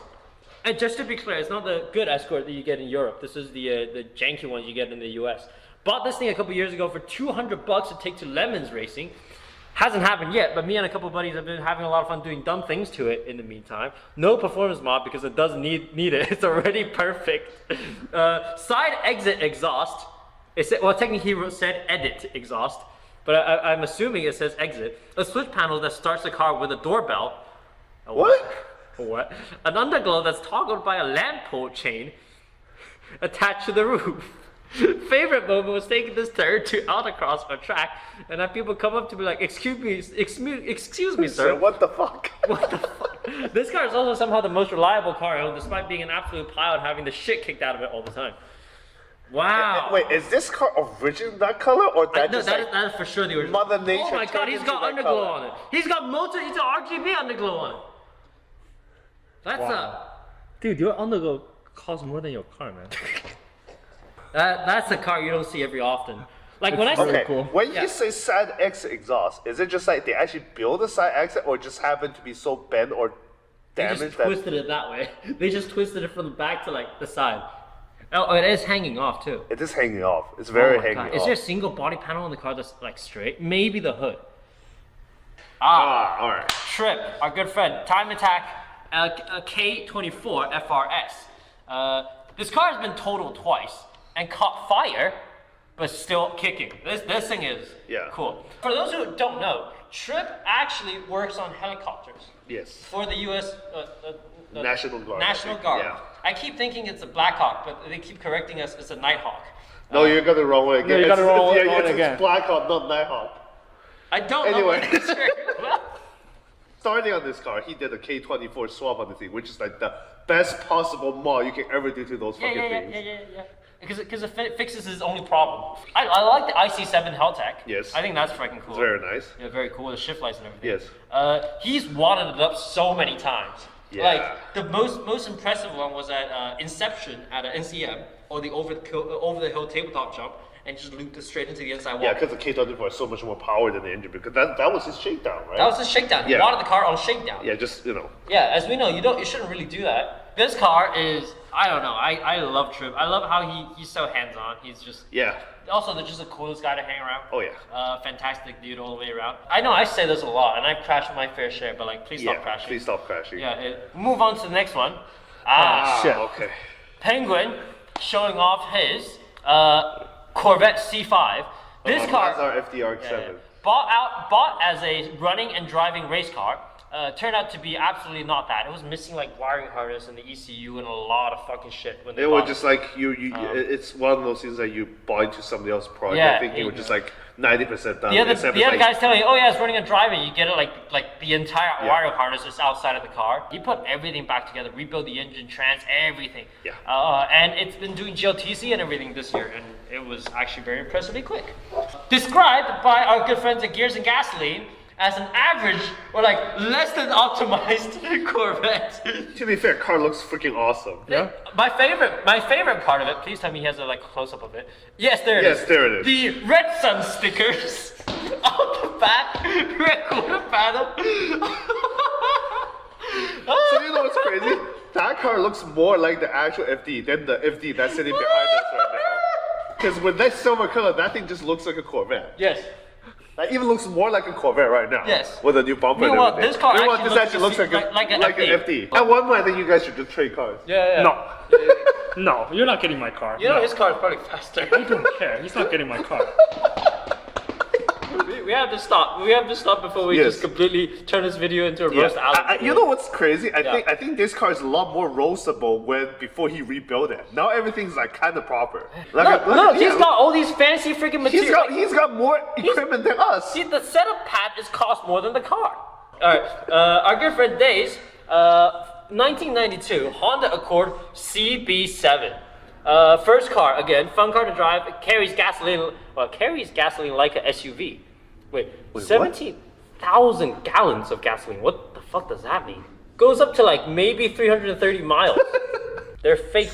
Speaker 1: And just to be clear, it's not the good Escort that you get in Europe. This is the janky ones you get in the US. Bought this thing a couple years ago for $200 to take to Lemons Racing. Hasn't happened yet, but me and a couple buddies have been having a lot of fun doing dumb things to it in the meantime. No performance mod because it doesn't need it. It's already perfect. Side exit exhaust. Well, technically he said edit exhaust, but I'm assuming it says exit. A switch panel that starts the car with a doorbell.
Speaker 2: What?
Speaker 1: What? An underglow that's toggled by a lamp pole chain attached to the roof. Favorite moment was taking this turn to autocross or track, and have people come up to me like, excuse me, sir.
Speaker 2: What the fuck?
Speaker 1: What the fuck? This car is also somehow the most reliable car I own, despite being an absolute pile and having the shit kicked out of it all the time. Wow.
Speaker 2: Wait, is this car original that color or that
Speaker 1: No,
Speaker 2: just
Speaker 1: that,
Speaker 2: like
Speaker 1: that is for sure the original.
Speaker 2: Mother Nature?
Speaker 1: Oh my god, he's got
Speaker 2: turned into that
Speaker 1: underglow
Speaker 2: color?
Speaker 1: on it. He's got RGB underglow on it. That's
Speaker 3: Dude, your underglow costs more than your car, man.
Speaker 1: That's a car you don't see every often. Like when I
Speaker 2: Okay,
Speaker 3: cool.
Speaker 2: when you say side exit exhaust, is it just like they actually build a side exit or just happen to be so bent or
Speaker 1: they
Speaker 2: damaged
Speaker 1: just
Speaker 2: that...
Speaker 1: twisted it that way. They just twisted it from the back to like the side. Oh, it is hanging off too.
Speaker 2: It is hanging off. It's very
Speaker 1: Oh my
Speaker 2: hanging
Speaker 1: God.
Speaker 2: off.
Speaker 1: Is there a single body panel on the car that's like straight? Maybe the hood.
Speaker 2: alright.
Speaker 1: Trip, our good friend, Time Attack K24 FRS. This car has been totaled twice and caught fire, but still kicking. This thing is cool. For those who don't know, Trip actually works on helicopters
Speaker 2: Yes.
Speaker 1: for the U.S.
Speaker 2: National Guard.
Speaker 1: National
Speaker 2: I think.
Speaker 1: Guard.
Speaker 2: Yeah.
Speaker 1: I keep thinking it's a Black Hawk, but they keep correcting us it's a Nighthawk.
Speaker 2: No, you got it wrong way again.
Speaker 3: No, you got it wrong way
Speaker 2: it's
Speaker 3: again.
Speaker 2: Black Hawk, not Nighthawk.
Speaker 1: I don't
Speaker 2: Anyway.
Speaker 1: know. What it is.
Speaker 2: Starting on this car, he did a K24 swap on the thing, which is like the best possible mod you can ever do to those fucking things.
Speaker 1: Yeah. Because it fixes his only problem. I like the IC7 Helltech.
Speaker 2: Yes.
Speaker 1: I think that's freaking cool.
Speaker 2: It's very nice.
Speaker 1: Yeah, very cool. The shift lights and everything.
Speaker 2: Yes.
Speaker 1: He's wadded it up so many times.
Speaker 2: Yeah.
Speaker 1: Like the most impressive one was at Inception at an NCM or the over the hill tabletop jump, and just looped it straight into the inside wall.
Speaker 2: Yeah, because the K24 has so much more power than the engine, because that was his shakedown, right?
Speaker 1: That was his shakedown. He
Speaker 2: Yeah.
Speaker 1: wadded the car on shakedown.
Speaker 2: Yeah, just, you know.
Speaker 1: Yeah, as we know, you shouldn't really do that. This car is, I don't know, I love Trip. I love how he's so hands-on. He's just,
Speaker 2: Yeah.
Speaker 1: also they're just the coolest guy to hang around.
Speaker 2: Oh, yeah.
Speaker 1: Fantastic dude all the way around. I know I say this a lot, and I've crashed my fair share, but like, please stop crashing.
Speaker 2: Please stop crashing.
Speaker 1: Yeah, move on to the next one.
Speaker 3: Shit.
Speaker 2: Okay.
Speaker 1: Penguin showing off his Corvette C5. This car,
Speaker 2: Mazda FDR7.
Speaker 1: bought as a running and driving race car, turned out to be absolutely not that. It was missing like wiring harness and the ECU and a lot of fucking shit when they
Speaker 2: It was
Speaker 1: bought
Speaker 2: just like it's one of those things that you buy into somebody else's project.
Speaker 1: Yeah,
Speaker 2: I think you were just like 90% done.
Speaker 1: The other
Speaker 2: except it's
Speaker 1: guy's
Speaker 2: like,
Speaker 1: telling you, oh yeah, it's running and driving. You get it like the entire wiring harness is outside of the car. He put everything back together, rebuilt the engine, trans, everything.
Speaker 2: Yeah.
Speaker 1: And it's been doing GLTC and everything this year, and it was actually very impressively quick. Described by our good friends at Gears and Gasoline as an average or like less than optimized Corvette.
Speaker 2: To be fair, car looks freaking awesome.
Speaker 3: Yeah.
Speaker 1: My favorite part of it, please tell me he has a like close up of it. Yes, there it is.
Speaker 2: Yes, there it is.
Speaker 1: The Red Sun stickers on the back, red quarter panel.
Speaker 2: So you know what's crazy? That car looks more like the actual FD than the FD that's sitting behind us right now. Because with that silver color, that thing just looks like a Corvette.
Speaker 1: Yes.
Speaker 2: That even looks more like a Corvette right now.
Speaker 1: Yes.
Speaker 2: With a new bumper
Speaker 1: Meanwhile,
Speaker 2: and everything.
Speaker 1: this car
Speaker 2: Meanwhile,
Speaker 1: actually
Speaker 2: this actually looks like
Speaker 1: an
Speaker 2: an
Speaker 1: FD.
Speaker 2: FD. At one point, I think you guys should just trade cars.
Speaker 1: Yeah.
Speaker 3: No. No, you're not getting my car.
Speaker 1: You know
Speaker 3: No.
Speaker 1: his car is probably faster.
Speaker 3: I don't care. He's not getting my car.
Speaker 1: we have to stop. We have to stop before we
Speaker 2: Yes.
Speaker 1: just completely turn this video into a roast Alan.
Speaker 2: You know what's crazy?
Speaker 1: Yeah.
Speaker 2: I think this car is a lot more roastable before he rebuilt it. Now everything's like kind of proper.
Speaker 1: He's got all these fancy freaking materials.
Speaker 2: He's got more equipment than us.
Speaker 1: See, the setup pad is cost more than the car. Alright, our good friend Days, 1992 Honda Accord CB7. First car, again, fun car to drive, carries gasoline like a SUV. Wait 17,000 gallons of gasoline. What the fuck does that mean? Goes up to like maybe 330 miles. They're fake,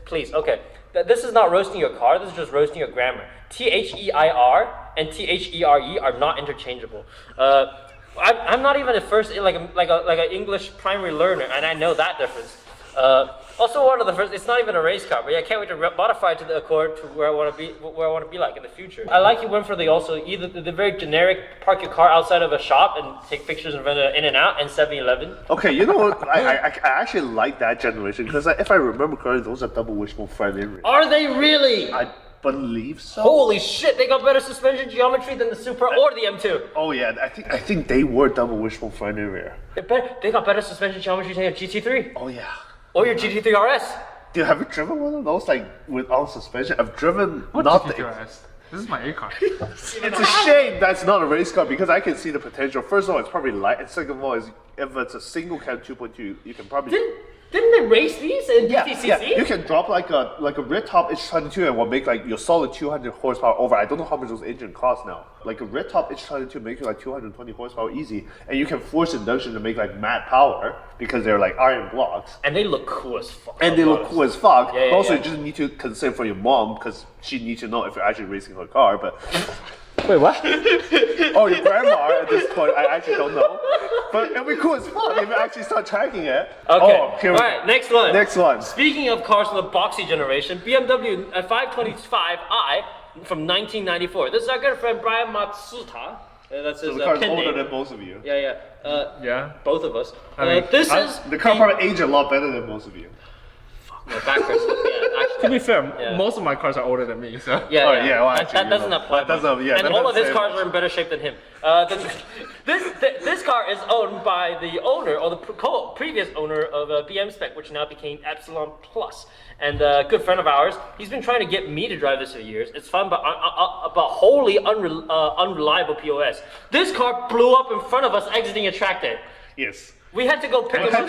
Speaker 1: please, okay. This is not roasting your car, this is just roasting your grammar. THEIR and THERE are not interchangeable. I'm not even a first like an English primary learner, and I know that difference. Also, one of the first. It's not even a race car, but yeah, I can't wait to modify it to the Accord to where I want to be like in the future. I like you went for either the very generic park your car outside of a shop and take pictures in front of In-N-Out and 7-Eleven.
Speaker 2: Okay, you know what? I actually like that generation because if I remember correctly, those are double wishbone front end.
Speaker 1: Are they really?
Speaker 2: believe so.
Speaker 1: Holy shit, they got better suspension geometry than the Supra or the M2.
Speaker 2: Oh yeah, I think they were double wishbone front and rear.
Speaker 1: They got better suspension geometry than your GT3
Speaker 2: Oh yeah.
Speaker 1: or your GT3 RS.
Speaker 2: Dude, have you driven one of those like without suspension? I've driven
Speaker 3: What
Speaker 2: not
Speaker 3: did
Speaker 2: the.
Speaker 3: you ask? This is my A car.
Speaker 2: It's a shame that's not a race car because I can see the potential. First of all, it's probably light, and second of all, is if it's a single cam 2.2, you can probably.
Speaker 1: Didn't they race these in DTCC?
Speaker 2: Yeah, you can drop like a rear top H22 and will make like your solid 200 horsepower over. I don't know how much those engine cost now. Like a rear top H22 make you like 220 horsepower easy, and you can force induction to make like mad power because they're like iron blocks.
Speaker 1: And they look cool as fuck.
Speaker 2: And they look cool as fuck.
Speaker 1: Yeah, yeah,
Speaker 2: also,
Speaker 1: yeah.
Speaker 2: you just need to consider for your mom because she needs to know if you're actually racing her car. But
Speaker 3: Wait, what?
Speaker 2: oh, your grandma at this point, I actually don't know. But it'll be cool as fuck if you actually start tracking it.
Speaker 1: Okay.
Speaker 2: Oh, here we go.
Speaker 1: Alright, next one.
Speaker 2: Next one.
Speaker 1: Speaking of cars from the boxy generation, BMW 525i from 1994. This is our good friend Brian Matsuta. That's his
Speaker 2: So the car's
Speaker 1: pen
Speaker 2: older
Speaker 1: name.
Speaker 2: than most of you.
Speaker 1: Yeah.
Speaker 3: Yeah.
Speaker 1: Both of us.
Speaker 3: I mean,
Speaker 2: The car probably aged a lot better than most of you.
Speaker 1: My backwards. Yeah, actually.
Speaker 3: To be fair,
Speaker 1: Yeah.
Speaker 3: most of my cars are older than me, so.
Speaker 1: Yeah,
Speaker 2: Oh,
Speaker 1: yeah.
Speaker 2: yeah, well,
Speaker 1: that,
Speaker 2: actually,
Speaker 1: that doesn't apply.
Speaker 2: that doesn't- yeah,
Speaker 1: and
Speaker 2: that
Speaker 1: all of
Speaker 2: doesn't
Speaker 1: his
Speaker 2: say
Speaker 1: cars
Speaker 2: much.
Speaker 1: are in better shape than him. This car is owned by the owner, or the previous owner of BM Spec, which now became Epsilon Plus. And a good friend of ours, he's been trying to get me to drive this for years. It's fun, but wholly unreliable POS. This car blew up in front of us exiting a track day.
Speaker 2: Yes.
Speaker 1: We had to go pick
Speaker 2: I
Speaker 1: him
Speaker 2: had
Speaker 1: up.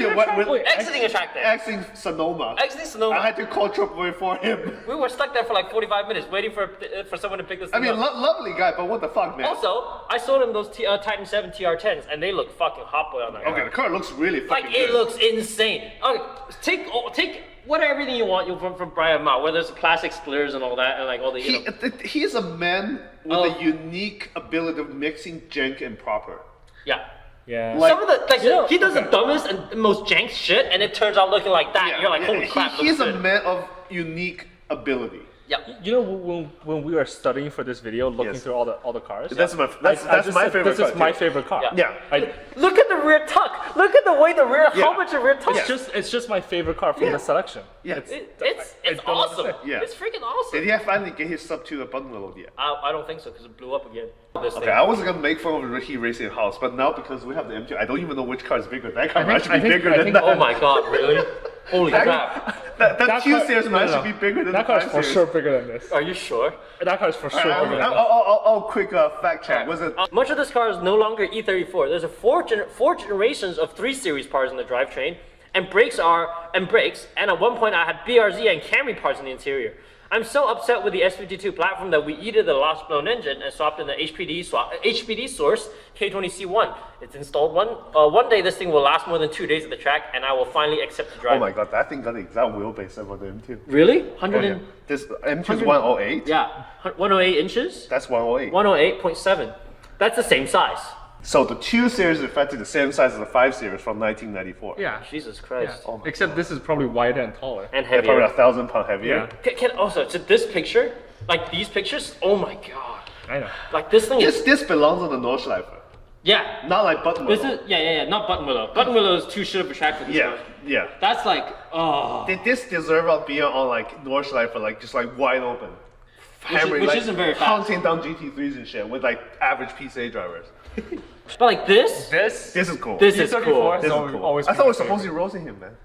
Speaker 2: to
Speaker 1: Exiting a track day.
Speaker 2: Exiting Sonoma.
Speaker 1: Exiting Sonoma.
Speaker 2: I had to call AAA for him.
Speaker 1: We were stuck there for like 45 minutes waiting for someone to pick this
Speaker 2: I
Speaker 1: thing
Speaker 2: mean,
Speaker 1: up.
Speaker 2: lovely guy, but what the fuck, man?
Speaker 1: Also, I sold him those Titan 7 TR10s, and they look fucking hot boy on that.
Speaker 2: Okay, the car looks really fucking
Speaker 1: Like
Speaker 2: good.
Speaker 1: it looks insane. Okay, take everything you want from Brian Mao, whether it's the plastic splitters and all that, and like all the
Speaker 2: He's a man with a unique ability of mixing jank and proper.
Speaker 1: yeah.
Speaker 3: Yeah.
Speaker 2: Like-
Speaker 1: Some of the he does
Speaker 3: okay.
Speaker 1: the dumbest and most jank shit, and it turns out looking like that. You're like, holy crap!
Speaker 2: He's
Speaker 1: looks
Speaker 2: a
Speaker 1: good.
Speaker 2: man of unique ability.
Speaker 1: Yeah.
Speaker 3: You know, when we were studying for this video, looking
Speaker 2: Yes.
Speaker 3: through all the cars.
Speaker 2: That's my
Speaker 3: I just
Speaker 2: my
Speaker 3: said,
Speaker 2: favorite.
Speaker 3: This is
Speaker 2: car,
Speaker 3: my
Speaker 2: too.
Speaker 3: favorite car.
Speaker 1: Yeah.
Speaker 2: Yeah.
Speaker 1: Look at the rear tuck. Look at the way the rear.
Speaker 2: Yeah.
Speaker 1: How much the rear tuck?
Speaker 3: It's just my favorite car from
Speaker 2: Yeah.
Speaker 3: the selection.
Speaker 2: Yeah.
Speaker 1: It's
Speaker 3: I don't
Speaker 1: awesome.
Speaker 3: understand.
Speaker 2: Yeah.
Speaker 1: It's freaking awesome.
Speaker 2: Did he finally get his sub to a button load yet?
Speaker 1: I don't think so because it blew up again. This
Speaker 2: Okay,
Speaker 1: thing.
Speaker 2: I wasn't gonna make fun of Ricky Racing House, but now because we have the M2, I don't even know which car is bigger. That car might actually be bigger than that.
Speaker 1: Oh my god, really? Holy crap.
Speaker 2: That Q
Speaker 3: car-
Speaker 2: series might
Speaker 3: no, no.
Speaker 2: actually be bigger than
Speaker 3: That
Speaker 2: the
Speaker 3: car is
Speaker 2: 5
Speaker 3: for
Speaker 2: series.
Speaker 3: sure bigger than this.
Speaker 1: Are you sure?
Speaker 3: That car is for sure bigger than this.
Speaker 2: I'll quick fact check. Was it?
Speaker 1: Much of this car is no longer E34. There's four generations of 3 Series parts in the drivetrain, and brakes, and at one point I had BRZ and Camry parts in the interior. I'm so upset with the S52 platform that we yeeted the lost blown engine and swapped in the HPD source K20C1. It's installed one day. This thing will last more than 2 days at the track, and I will finally accept the drive.
Speaker 2: Oh my god, that thing got the exact wheelbase of the M2.
Speaker 1: Really?
Speaker 2: Oh,
Speaker 1: 100
Speaker 2: yeah.
Speaker 1: and,
Speaker 2: This M2 is 108.
Speaker 1: yeah, 108 inches.
Speaker 2: That's 108.
Speaker 1: 108.7. That's the same size.
Speaker 2: So the 2 series is effectively the same size as the 5 series from 1994.
Speaker 3: Yeah.
Speaker 1: Jesus
Speaker 3: Yeah.
Speaker 1: Christ.
Speaker 2: Oh my
Speaker 3: Except this is probably wider and taller.
Speaker 1: And
Speaker 2: They're probably
Speaker 1: heavier.
Speaker 2: 1,000 pounds heavier.
Speaker 3: Yeah.
Speaker 1: Also, to this picture, like these pictures, oh my god.
Speaker 3: I know.
Speaker 1: Like this thing is,
Speaker 2: This belongs on the Nordschleife.
Speaker 1: yeah.
Speaker 2: Not like button
Speaker 1: This
Speaker 2: wheel.
Speaker 1: is, yeah, not button willow. Button willow is too shit of a track for this
Speaker 2: Yeah,
Speaker 1: one.
Speaker 2: yeah.
Speaker 1: That's like, oh.
Speaker 2: Did this deserve to be on like Nordschleife, like just like wide open? Hammering,
Speaker 1: which
Speaker 2: like,
Speaker 1: isn't very fast.
Speaker 2: Hunting down GT3s and shit with like average PCA drivers.
Speaker 1: But like this,
Speaker 3: This
Speaker 2: This is cool.
Speaker 1: this is
Speaker 3: E34
Speaker 1: cool.
Speaker 3: is
Speaker 2: This is
Speaker 3: always,
Speaker 2: cool.
Speaker 3: always
Speaker 2: I thought we were
Speaker 3: been my
Speaker 2: supposed to be roasting him, man.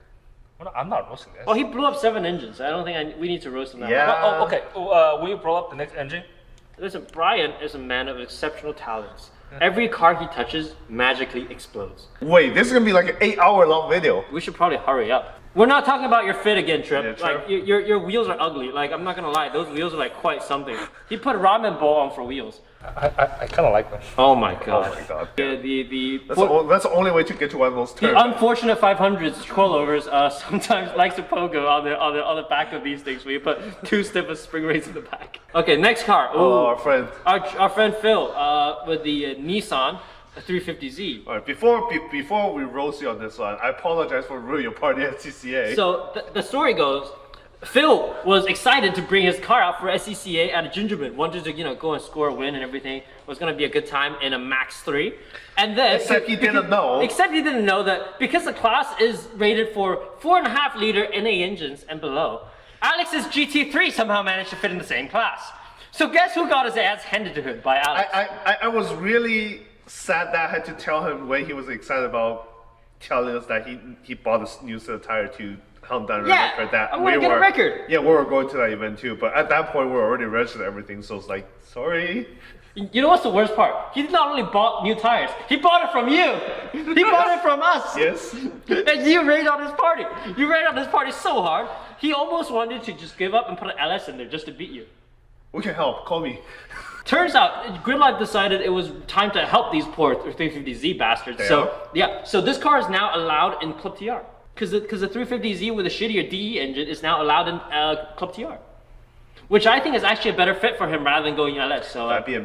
Speaker 3: Well, I'm not roasting this.
Speaker 1: Well, he blew up 7 engines. I don't think we need to roast him that
Speaker 2: Yeah.
Speaker 1: much.
Speaker 3: Oh, okay. Will you blow up the next engine?
Speaker 1: Listen, Brian is a man of exceptional talents. Every car he touches magically explodes.
Speaker 2: Wait, this is gonna be like an 8-hour long video.
Speaker 1: We should probably hurry up. We're not talking about your fit again, Trip.
Speaker 2: Yeah, Trip.
Speaker 1: Like your wheels are ugly. Like I'm not gonna lie, those wheels are like quite something. He put ramen bowl on for wheels.
Speaker 3: I kind of like them.
Speaker 1: Oh my god.
Speaker 2: Oh my god.
Speaker 1: The
Speaker 2: That's the only way to get to one of those
Speaker 1: the
Speaker 2: turns.
Speaker 1: unfortunate 500s coilovers sometimes likes to pogo on the back of these things. We put 2 stiff spring rates in the back. Okay, next car.
Speaker 2: Oh,
Speaker 1: Ooh.
Speaker 2: our friend.
Speaker 1: Our friend Phil with the Nissan 350Z.
Speaker 2: All right, before we roast you on this one, I apologize for ruining your party at CCA.
Speaker 1: So the story goes, Phil was excited to bring his car out for SCCA at a Gingerman, wanted to go and score a win and everything. It was gonna be a good time in a Max 3, and then
Speaker 2: Except he didn't know.
Speaker 1: Except he didn't know that because the class is rated for 4.5 liter NA engines and below. Alex's GT3 somehow managed to fit in the same class. So guess who got his ass handed to him by Alex?
Speaker 2: I was really sad that I had to tell him when he was excited about telling us that he bought a new set of tire to hunt down a record that
Speaker 1: I want to get a record.
Speaker 2: Yeah, we were going to that event too, but at that point we were already registered everything, so it's like, sorry.
Speaker 1: You know what's the worst part? He not only bought new tires, he bought it from you. He bought it from us.
Speaker 2: Yes.
Speaker 1: And you rained on his party. You rained on his party so hard, he almost wanted to just give up and put an LS in there just to beat you.
Speaker 2: We can help, call me.
Speaker 1: Turns out, Gridlife decided it was time to help these poor 350Z bastards. So this car is now allowed in Club TR. Because the 350Z with a shittier DE engine is now allowed in Club TR. Which I think is actually a better fit for him rather than going LS. So
Speaker 2: that might be a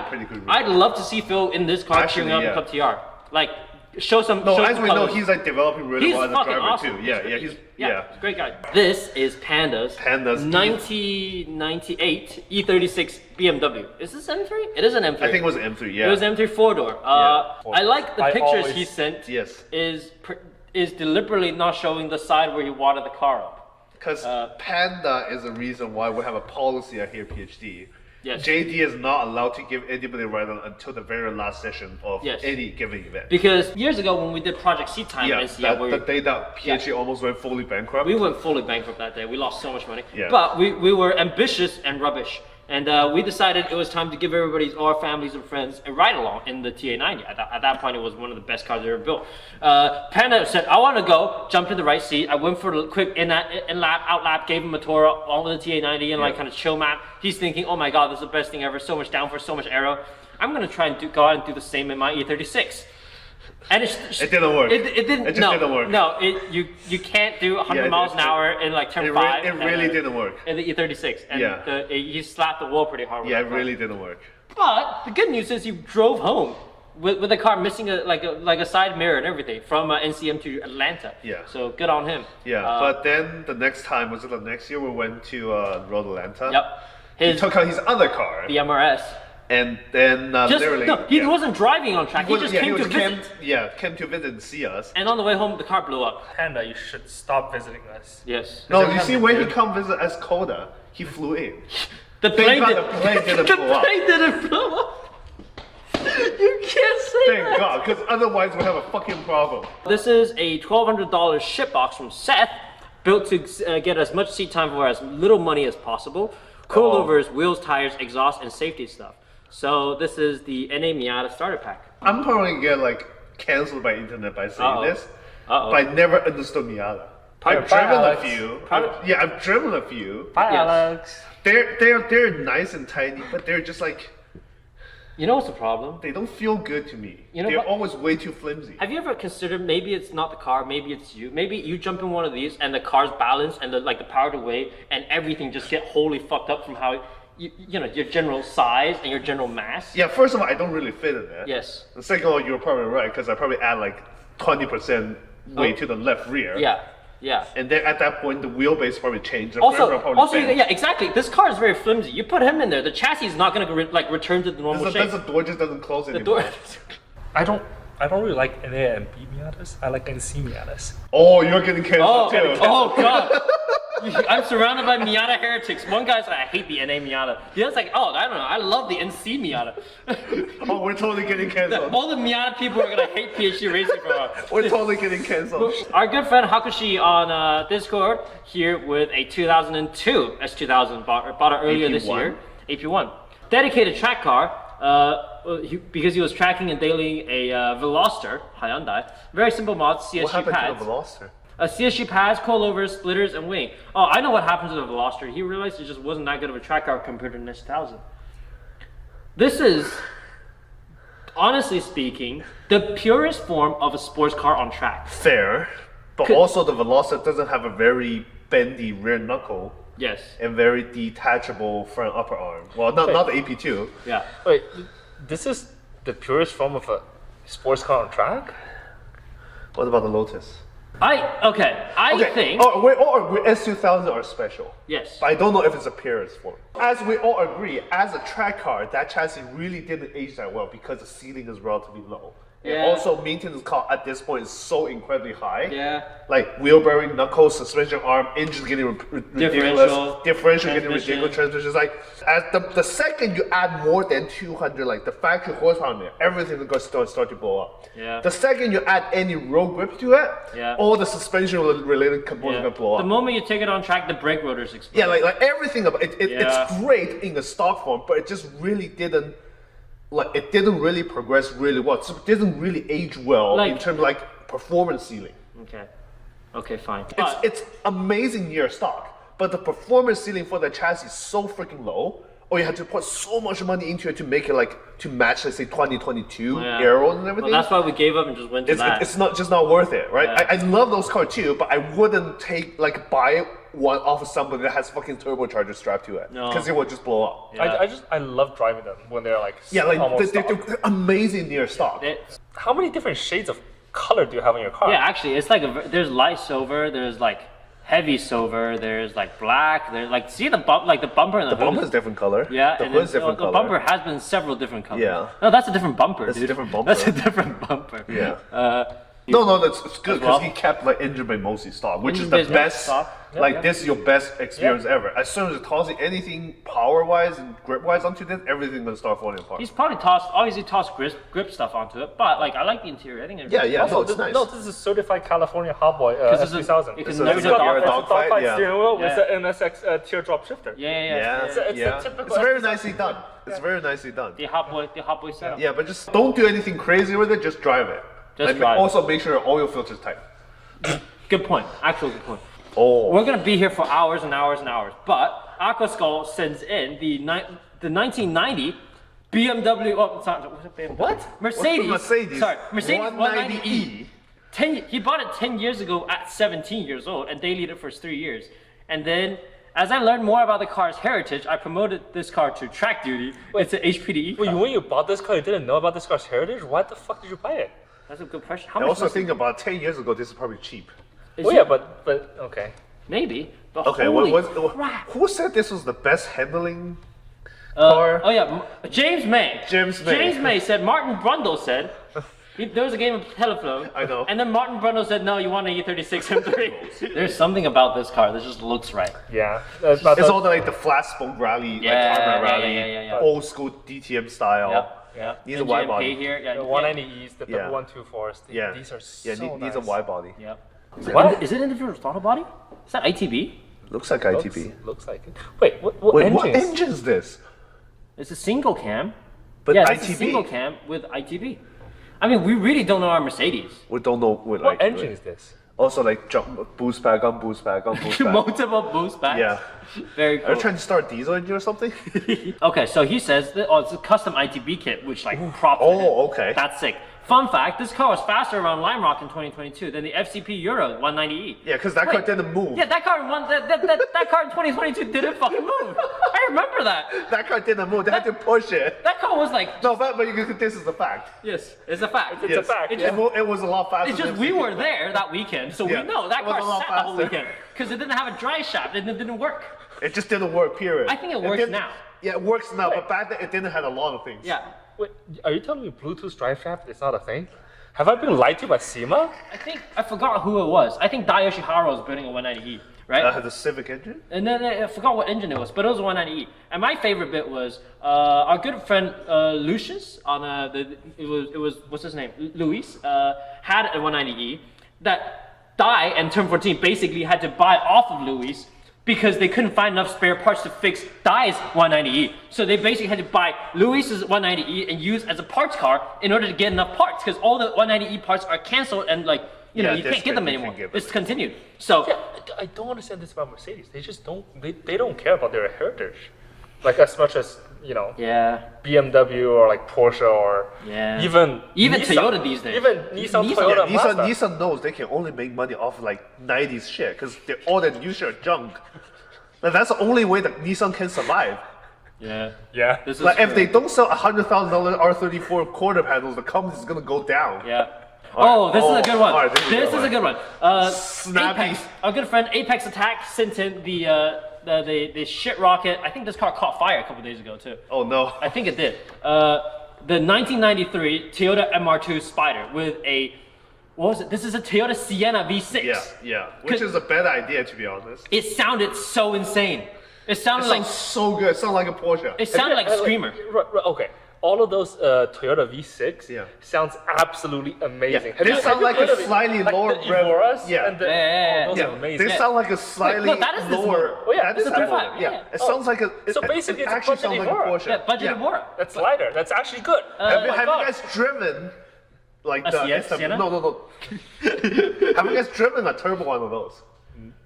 Speaker 2: pretty good reason.
Speaker 1: I'd love to see Phil in this car cheering up in Club TR. Like, show some.
Speaker 2: No,
Speaker 1: show
Speaker 2: as
Speaker 1: some
Speaker 2: we know,
Speaker 1: colors.
Speaker 2: he's like developing really well as a driver
Speaker 1: awesome.
Speaker 2: too. Yeah, he's
Speaker 1: he's a great guy. This is Panda's 1998 E36 BMW. Is this M3? It is an M3.
Speaker 2: I think it was an M3. Yeah,
Speaker 1: it was an M3 4-door. I like the pictures he sent.
Speaker 2: Yes,
Speaker 1: is deliberately not showing the side where he watered the car up.
Speaker 2: Because Panda is the reason why we have a policy out here, PhD.
Speaker 1: Yes.
Speaker 2: JD is not allowed to give anybody a ride until the very last session of any given event.
Speaker 1: Because years ago when we did Project Seat Time,
Speaker 2: the day that PhD almost went fully bankrupt.
Speaker 1: We went fully bankrupt that day. We lost so much money.
Speaker 2: Yeah.
Speaker 1: But we were ambitious and rubbish. And we decided it was time to give everybody, our families and friends, a ride along in the TA90. At that point, it was one of the best cars ever built. Panda said, I want to go, jumped in the right seat. I went for a quick in-lap, out-lap, gave him a tour all the TA90 and like kind of chill map. He's thinking, oh my God, this is the best thing ever. So much downforce, so much aero. I'm going to try and go out and do the same in my E36. And it
Speaker 2: didn't work.
Speaker 1: It didn't.
Speaker 2: It just didn't work.
Speaker 1: No, you can't do 100 miles an hour in like turn 5.
Speaker 2: It really didn't work.
Speaker 1: In the E36, and you slapped the wall pretty hard.
Speaker 2: Yeah, it really didn't work.
Speaker 1: But the good news is you drove home with the car missing a side mirror and everything from NCM to Atlanta. Yeah. So good on him.
Speaker 2: Yeah, but then the next time, was it the next year, we went to Road Atlanta.
Speaker 1: Yep.
Speaker 2: He took out his other car.
Speaker 1: The MRS.
Speaker 2: And then
Speaker 1: he wasn't driving on track. He just came to visit.
Speaker 2: Came to visit and see us.
Speaker 1: And on the way home, the car blew up.
Speaker 3: Panda, you should stop visiting us.
Speaker 1: Yes.
Speaker 2: No, you see, when he come visit as Coda, he flew in.
Speaker 1: The plane
Speaker 2: didn't blow up.
Speaker 1: The plane didn't blow up. You can't say
Speaker 2: Thank
Speaker 1: that.
Speaker 2: God, because otherwise we have a fucking problem.
Speaker 1: This is a $1,200 ship box from Seth, built to get as much seat time for as little money as possible. Coilovers, wheels, tires, exhaust, and safety stuff. So this is the NA Miata starter pack.
Speaker 2: I'm probably gonna get like canceled by internet by saying this, but I never understood Miata. I've driven a few. I've driven a few.
Speaker 3: Bye, Alex.
Speaker 2: They're nice and tiny, but they're just like.
Speaker 1: You know what's the problem?
Speaker 2: They don't feel good to me.
Speaker 1: They're
Speaker 2: always way too flimsy.
Speaker 1: Have you ever considered maybe it's not the car, maybe it's you? Maybe you jump in one of these and the car's balanced and the power to weight and everything just get wholly fucked up from how you know your general size and your general mass.
Speaker 2: Yeah, first of all, I don't really fit in there.
Speaker 1: Yes.
Speaker 2: And second of all, you're probably right because I probably add like 20% weight to the left rear.
Speaker 1: Yeah. Yeah.
Speaker 2: And then at that point, the wheelbase probably changed.
Speaker 1: Exactly. This car is very flimsy. You put him in there, the chassis is not going to return to the normal shape.
Speaker 2: The door just doesn't close anymore.
Speaker 3: I don't really like NA and B Miatas. I like NC Miatas.
Speaker 2: Oh, you're getting canceled too.
Speaker 1: Oh God. I'm surrounded by Miata heretics. One guy's like, I hate the NA Miata. The other's like, oh, I don't know, I love the NC Miata.
Speaker 2: Oh, we're totally getting canceled.
Speaker 1: All the Miata people are gonna hate PhD Racing for us.
Speaker 2: We're totally getting canceled.
Speaker 1: Our good friend Hakushi on Discord here with a 2002 S2000 bought it earlier this year. AP1. Dedicated track car. Because he was tracking and dailying a Veloster Hyundai. Very simple mod, CSG
Speaker 2: what happened
Speaker 1: pads.
Speaker 2: to the Veloster?
Speaker 1: CSG pads, coilovers, splitters, and wing. Oh, I know what happened to the Veloster. He realized it just wasn't that good of a track car compared to the S2000. This is, honestly speaking, the purest form of a sports car on track.
Speaker 2: Fair, but also the Veloster doesn't have a very bendy rear knuckle.
Speaker 1: Yes.
Speaker 2: And very detachable front upper arm. Well, not the AP2.
Speaker 1: Yeah.
Speaker 3: Wait, this is the purest form of a sports car on track?
Speaker 2: What about the Lotus?
Speaker 1: I think.
Speaker 2: Or S2000 are special.
Speaker 1: Yes.
Speaker 2: But I don't know if it's a purest form. As we all agree, as a track car, that chassis really didn't age that well because the ceiling is relatively low. And
Speaker 1: Yeah.
Speaker 2: also, maintenance cost at this point is so incredibly high.
Speaker 1: Yeah.
Speaker 2: Like wheel bearing, knuckles, suspension arm, engines getting ridiculous, differential getting
Speaker 1: transmission.
Speaker 2: ridiculous, transmissions. Like as the second you add more than 200, like the factory horsepower in there, everything is going to start to blow up.
Speaker 1: Yeah.
Speaker 2: The second you add any road grip to it,
Speaker 1: Yeah.
Speaker 2: all the suspension related components are going to blow
Speaker 1: The
Speaker 2: up.
Speaker 1: moment you take it on track, the brake rotors explode.
Speaker 2: Yeah, like everything about it,
Speaker 1: Yeah.
Speaker 2: it's great in the stock form, but it just really didn't. Like it didn't really progress really well. So it didn't really age well
Speaker 1: Like-
Speaker 2: in terms of like performance ceiling.
Speaker 1: Okay. Okay, fine.
Speaker 2: It's amazing near stock, but the performance ceiling for the chassis is so freaking low, or you had to put so much money into it to make it like to match, let's say 2022
Speaker 1: Yeah.
Speaker 2: aeros and everything.
Speaker 1: Well, that's why we gave up and just went to that.
Speaker 2: It's not just not worth it, right?
Speaker 1: Yeah.
Speaker 2: I love those cars too, but I wouldn't buy one off of somebody that has fucking turbocharger strapped to it,
Speaker 1: No.
Speaker 2: because it would just blow up.
Speaker 1: Yeah.
Speaker 3: I love driving them when they're like
Speaker 2: Yeah, like
Speaker 3: almost
Speaker 2: they're
Speaker 3: stock.
Speaker 2: amazing near stock.
Speaker 3: How many different shades of color do you have in your car?
Speaker 1: Yeah, actually, it's like there's light silver, there's like heavy silver, there's like black, there's like see the bumper and the
Speaker 2: The
Speaker 1: hood.
Speaker 2: bumper's different color.
Speaker 1: Yeah,
Speaker 2: the
Speaker 1: and
Speaker 2: hood's
Speaker 1: then,
Speaker 2: different
Speaker 1: the
Speaker 2: color.
Speaker 1: bumper has been several different colors.
Speaker 2: Yeah.
Speaker 1: No, that's a different bumper,
Speaker 2: That's a
Speaker 1: dude.
Speaker 2: different bumper.
Speaker 1: That's a different bumper.
Speaker 2: Yeah.
Speaker 1: No,
Speaker 2: that's it's good
Speaker 1: As
Speaker 2: because
Speaker 1: well?
Speaker 2: he kept like engine bay mostly stock, which is
Speaker 1: Engine
Speaker 2: the
Speaker 1: bay's
Speaker 2: best.
Speaker 1: stock.
Speaker 3: Yeah,
Speaker 2: Like
Speaker 3: yeah.
Speaker 2: this is your best experience ever. As soon as you're tossing anything power wise and grip wise onto this, everything's gonna start falling apart.
Speaker 1: He's probably tossed grip stuff onto it, but like I like the interior. I think it's
Speaker 2: Yeah, yeah.
Speaker 3: Also,
Speaker 2: No, it's nice.
Speaker 3: no, this is certified California hotboy
Speaker 1: Because it's
Speaker 3: S2000.
Speaker 1: because
Speaker 2: So
Speaker 1: never
Speaker 2: it's
Speaker 1: did
Speaker 2: got your
Speaker 1: dog fight.
Speaker 2: dogfight, yeah.
Speaker 3: steering wheel with
Speaker 1: Yeah.
Speaker 3: an NSX teardrop shifter.
Speaker 1: Yeah.
Speaker 3: It's a
Speaker 2: yeah.
Speaker 3: typical
Speaker 2: It's very
Speaker 3: S2000.
Speaker 2: nicely done. It's very nicely done.
Speaker 1: The hot boy setup.
Speaker 2: Yeah, but just don't do anything crazy with it. Just drive it.
Speaker 1: Just
Speaker 2: And
Speaker 1: drive it.
Speaker 2: Also, make sure all your filters tight.
Speaker 1: Good point. Actual good point.
Speaker 2: Oh,
Speaker 1: We're gonna be here for hours and hours and hours, but Aquaskull sends in the 1990 BMW. Oh, sorry, what's it BMW?
Speaker 3: What?
Speaker 1: Mercedes.
Speaker 2: Mercedes.
Speaker 1: Sorry, Mercedes
Speaker 2: 190E.
Speaker 1: 190E. He bought it 10 years ago at 17 years old and daily it for 3 years. And then, as I learned more about the car's heritage, I promoted this car to track duty. It's an HPDE car.
Speaker 3: Wait, when you bought this car, you didn't know about this car's heritage? Why the fuck did you buy it?
Speaker 1: That's a good question. How
Speaker 2: I
Speaker 1: much
Speaker 2: also
Speaker 1: was
Speaker 2: think about 10 years ago, this is probably cheap.
Speaker 1: it?
Speaker 3: Oh
Speaker 1: Is
Speaker 3: yeah,
Speaker 1: it?
Speaker 3: but okay.
Speaker 1: Maybe. But
Speaker 2: Okay,
Speaker 1: holy
Speaker 2: what,
Speaker 1: crap.
Speaker 2: who said this was the best handling car?
Speaker 1: Oh yeah, James May.
Speaker 2: James May.
Speaker 1: James May said. Martin Brundle said. There was a game of telephone.
Speaker 2: I know.
Speaker 1: And then Martin Brundle said, "No, you want an E36 M3." There's something about this car that just looks right.
Speaker 3: Yeah.
Speaker 2: It's all the, like the flat spoke rally,
Speaker 1: Yeah,
Speaker 2: like tarmac
Speaker 1: yeah,
Speaker 2: rally,
Speaker 1: yeah.
Speaker 2: old school DTM style.
Speaker 3: Yeah.
Speaker 2: Needs a wide
Speaker 1: NGMP
Speaker 2: body.
Speaker 1: here. Yeah,
Speaker 3: The
Speaker 1: yeah.
Speaker 3: 190Es, the
Speaker 2: Yeah.
Speaker 3: 124s,
Speaker 2: Yeah,
Speaker 3: these are so
Speaker 2: yeah,
Speaker 3: nice.
Speaker 2: needs a wide body.
Speaker 1: Yeah.
Speaker 3: What?
Speaker 1: Is it individual throttle body? Is that ITB?
Speaker 2: Looks like ITB.
Speaker 3: Looks like it. Wait, what
Speaker 2: Wait,
Speaker 3: engine
Speaker 2: what
Speaker 3: is-
Speaker 2: engine is this?
Speaker 1: It's a single cam.
Speaker 2: But
Speaker 1: Yeah, it's a
Speaker 2: ITB.
Speaker 1: single cam with ITB. I mean, we really don't know our Mercedes.
Speaker 2: We don't know what
Speaker 3: What
Speaker 2: like.
Speaker 3: engine is this?
Speaker 2: Also, like jump, boost back on boost back on boost back.
Speaker 1: Multiple boost backs.
Speaker 2: Yeah.
Speaker 1: Very
Speaker 2: Are
Speaker 1: cool.
Speaker 2: you trying to start a diesel engine or something?
Speaker 1: Okay, so he says that it's a custom ITB kit, which like props.
Speaker 2: Oh,
Speaker 1: to him.
Speaker 2: okay.
Speaker 1: That's sick. Fun fact: this car was faster around Lime Rock in 2022 than the FCP Euro 190E.
Speaker 2: Yeah, because that car
Speaker 1: Wait.
Speaker 2: didn't move.
Speaker 1: Yeah, that car that car in 2022 didn't fucking move. I remember that.
Speaker 2: That car didn't move. They had to push it.
Speaker 1: That car was like,
Speaker 2: No, but this is a fact.
Speaker 1: yes, it's a fact.
Speaker 3: It's a fact.
Speaker 1: It
Speaker 2: It,
Speaker 1: just,
Speaker 2: it was a lot faster.
Speaker 1: it's just
Speaker 2: than
Speaker 1: we
Speaker 2: FCP.
Speaker 1: were there that weekend, so
Speaker 2: Yeah,
Speaker 1: we know that
Speaker 2: it was
Speaker 1: car
Speaker 2: a lot
Speaker 1: sat the whole
Speaker 2: faster.
Speaker 1: weekend because it didn't have a dry shaft and it didn't work.
Speaker 2: It just didn't work. Period.
Speaker 1: I think it works
Speaker 2: didn't-
Speaker 1: now.
Speaker 2: Yeah, it works now, but back then it didn't have a lot of things.
Speaker 1: Yeah,
Speaker 3: Wait, are you telling me Bluetooth drive shaft is not a thing? Have I been lied to by SEMA?
Speaker 1: I forgot who it was. I think Dai Yoshihara was building a 190E, right?
Speaker 2: The Civic engine.
Speaker 1: And then I forgot what engine it was, but it was a 190E. And my favorite bit was our good friend Lucius on it was what's his name? Luis had a 190E that Dai and Term 14 basically had to buy off of Luis because they couldn't find enough spare parts to fix Dai's 190E. So they basically had to buy Luis's 190E and use as a parts car in order to get enough parts because all the 190E parts are canceled and like you know
Speaker 2: Yeah,
Speaker 1: you can't get them
Speaker 2: discontinued,
Speaker 1: anymore.
Speaker 2: give them.
Speaker 1: It's continued. So
Speaker 3: Yeah, I don't understand this about Mercedes. They just don't. They don't care about their heritage, like as much as you know
Speaker 1: yeah.
Speaker 3: BMW or like Porsche or
Speaker 1: Yeah.
Speaker 3: even
Speaker 1: Even
Speaker 3: Nissan.
Speaker 1: Toyota these days.
Speaker 3: Even Nissan,
Speaker 1: Nissan-
Speaker 3: Toyota,
Speaker 2: Yeah,
Speaker 3: Mazda.
Speaker 2: Nissan knows they can only make money off of like 90s shit because all that new shit are junk. Like, that's the only way that Nissan can survive.
Speaker 1: Yeah.
Speaker 3: Yeah.
Speaker 1: This is
Speaker 2: Like if
Speaker 1: true.
Speaker 2: they don't sell $100,000 R34 quarter panels, the company's gonna go down.
Speaker 1: Yeah.
Speaker 2: Alright.
Speaker 1: Oh, this is a good one.
Speaker 2: Alright,
Speaker 1: this is a good one.
Speaker 2: Snappy.
Speaker 1: Apex, our good friend Apex Attack sent in the shit rocket. I think this car caught fire a couple days ago too.
Speaker 2: Oh no.
Speaker 1: I think it did. the 1993 Toyota MR2 Spyder with a, what was it? This is a Toyota Sienna V6.
Speaker 2: Yeah. Which is a bad idea, to be honest.
Speaker 1: It sounded so insane. It
Speaker 2: It
Speaker 1: sounded like
Speaker 2: sounds so good. It sounds like a Porsche.
Speaker 1: it sounded like Screamer.
Speaker 3: Okay. All of those Toyota V6
Speaker 2: Yeah.
Speaker 3: sounds absolutely amazing.
Speaker 2: Yeah. They sound like a slightly lower
Speaker 3: the
Speaker 2: rev.
Speaker 3: Evoras
Speaker 2: Yeah.
Speaker 3: and the,
Speaker 1: Yeah.
Speaker 3: those
Speaker 2: Yeah,
Speaker 3: are amazing.
Speaker 2: they sound like a slightly
Speaker 1: no, that is this
Speaker 2: lower.
Speaker 1: model.
Speaker 3: Oh, yeah,
Speaker 2: that
Speaker 3: it's
Speaker 2: is
Speaker 3: a
Speaker 2: that
Speaker 1: 35,
Speaker 2: model.
Speaker 1: yeah.
Speaker 2: Yeah, it sounds like a.
Speaker 3: So basically, it's a
Speaker 2: actually
Speaker 3: budget
Speaker 2: sounds like a
Speaker 3: Evora.
Speaker 2: Porsche.
Speaker 1: Yeah, budget Evora.
Speaker 3: That's lighter. That's actually good.
Speaker 2: Have you
Speaker 3: Oh my God.
Speaker 2: guys driven like
Speaker 1: A
Speaker 2: the
Speaker 1: Sienna? Sienna?
Speaker 2: No. Have you guys driven a turbo one of those?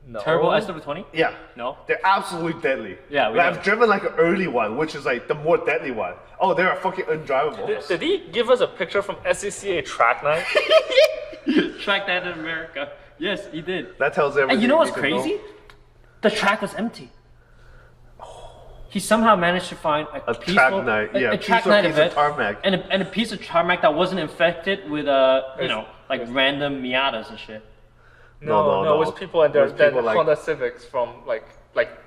Speaker 3: No.
Speaker 1: Turbo SW20?
Speaker 2: Yeah.
Speaker 1: No.
Speaker 2: They're absolutely deadly.
Speaker 1: Yeah, we
Speaker 2: Like,
Speaker 1: know.
Speaker 2: I've driven like an early one, which is like the more deadly one. Oh, they're fucking undrivable.
Speaker 3: Did he give us a picture from SCCA track night?
Speaker 1: Track that in America. Yes, he did.
Speaker 2: That tells everything.
Speaker 1: And you know what's
Speaker 2: need to know.
Speaker 1: crazy? The track was empty. He somehow managed to find a peaceful,
Speaker 2: track night, yeah,
Speaker 1: a track
Speaker 2: piece
Speaker 1: night
Speaker 2: of
Speaker 1: event,
Speaker 2: tarmac.
Speaker 1: and a piece of tarmac that wasn't infected with like random Miatas and shit.
Speaker 2: No.
Speaker 3: It was people and their
Speaker 2: It was people like-
Speaker 3: Honda Civics from like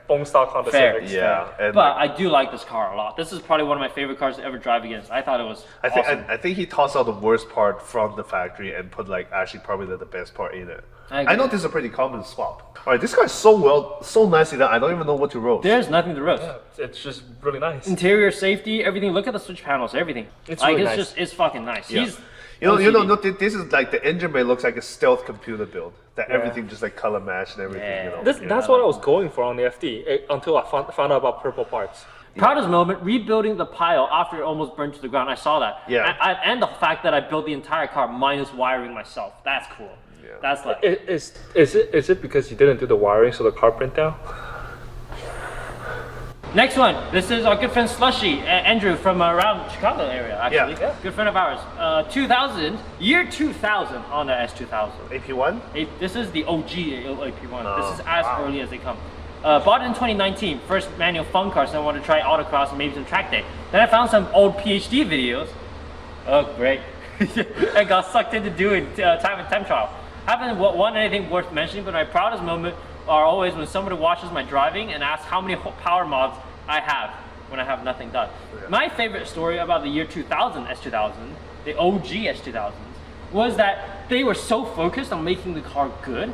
Speaker 3: bone stock Honda
Speaker 1: Fair.
Speaker 3: Civics.
Speaker 2: Yeah, and
Speaker 1: But
Speaker 2: like,
Speaker 1: I do like this car a lot. This is probably one of my favorite cars to ever drive against. I thought it was
Speaker 2: I think
Speaker 1: awesome.
Speaker 2: I think he tossed out the worst part from the factory and put like actually probably the best part in it.
Speaker 1: I agree.
Speaker 2: I know this is a pretty common swap. All right, this guy's so nicely done. I don't even know what to roast.
Speaker 1: There's nothing to roast.
Speaker 3: It's just really nice.
Speaker 1: Interior safety, everything. Look at the switch panels, everything.
Speaker 3: It's
Speaker 1: like
Speaker 3: really
Speaker 1: it's
Speaker 3: nice.
Speaker 1: just it's fucking nice.
Speaker 2: Yeah.
Speaker 1: He's
Speaker 2: You know,
Speaker 1: OCD.
Speaker 2: no, this is like the engine bay looks like a stealth computer build. That everything just like color matched and everything.
Speaker 1: Yeah.
Speaker 2: You know,
Speaker 3: That's what I was going for on the FD until I found out about purple parts.
Speaker 1: Proudest moment, rebuilding the pile after it almost burned to the ground. I saw that.
Speaker 2: Yeah.
Speaker 1: And the fact that I built the entire car minus wiring myself. That's cool.
Speaker 2: Yeah.
Speaker 1: That's like
Speaker 3: Is it because you didn't do the wiring so the car burnt down?
Speaker 1: next one. This is our good friend Slushy, Andrew from around Chicago area. Actually,
Speaker 2: Yeah.
Speaker 1: good friend of ours. 2000, year 2000 on the S2000.
Speaker 2: AP1.
Speaker 1: This is the OG AP1.
Speaker 2: Oh,
Speaker 1: This is as
Speaker 2: wow.
Speaker 1: early as they come. Bought it in 2019, first manual fun car, so I wanted to try autocross and maybe some track day. Then I found some old PhD videos. Oh, great. And got sucked into doing time and temp trial. Haven't won anything worth mentioning, but my proudest moment are always when somebody watches my driving and asks how many power mods I have when I have nothing done.
Speaker 2: Yeah.
Speaker 1: My favorite story about the year 2000 S2000, the OG S2000s, was that they were so focused on making the car good,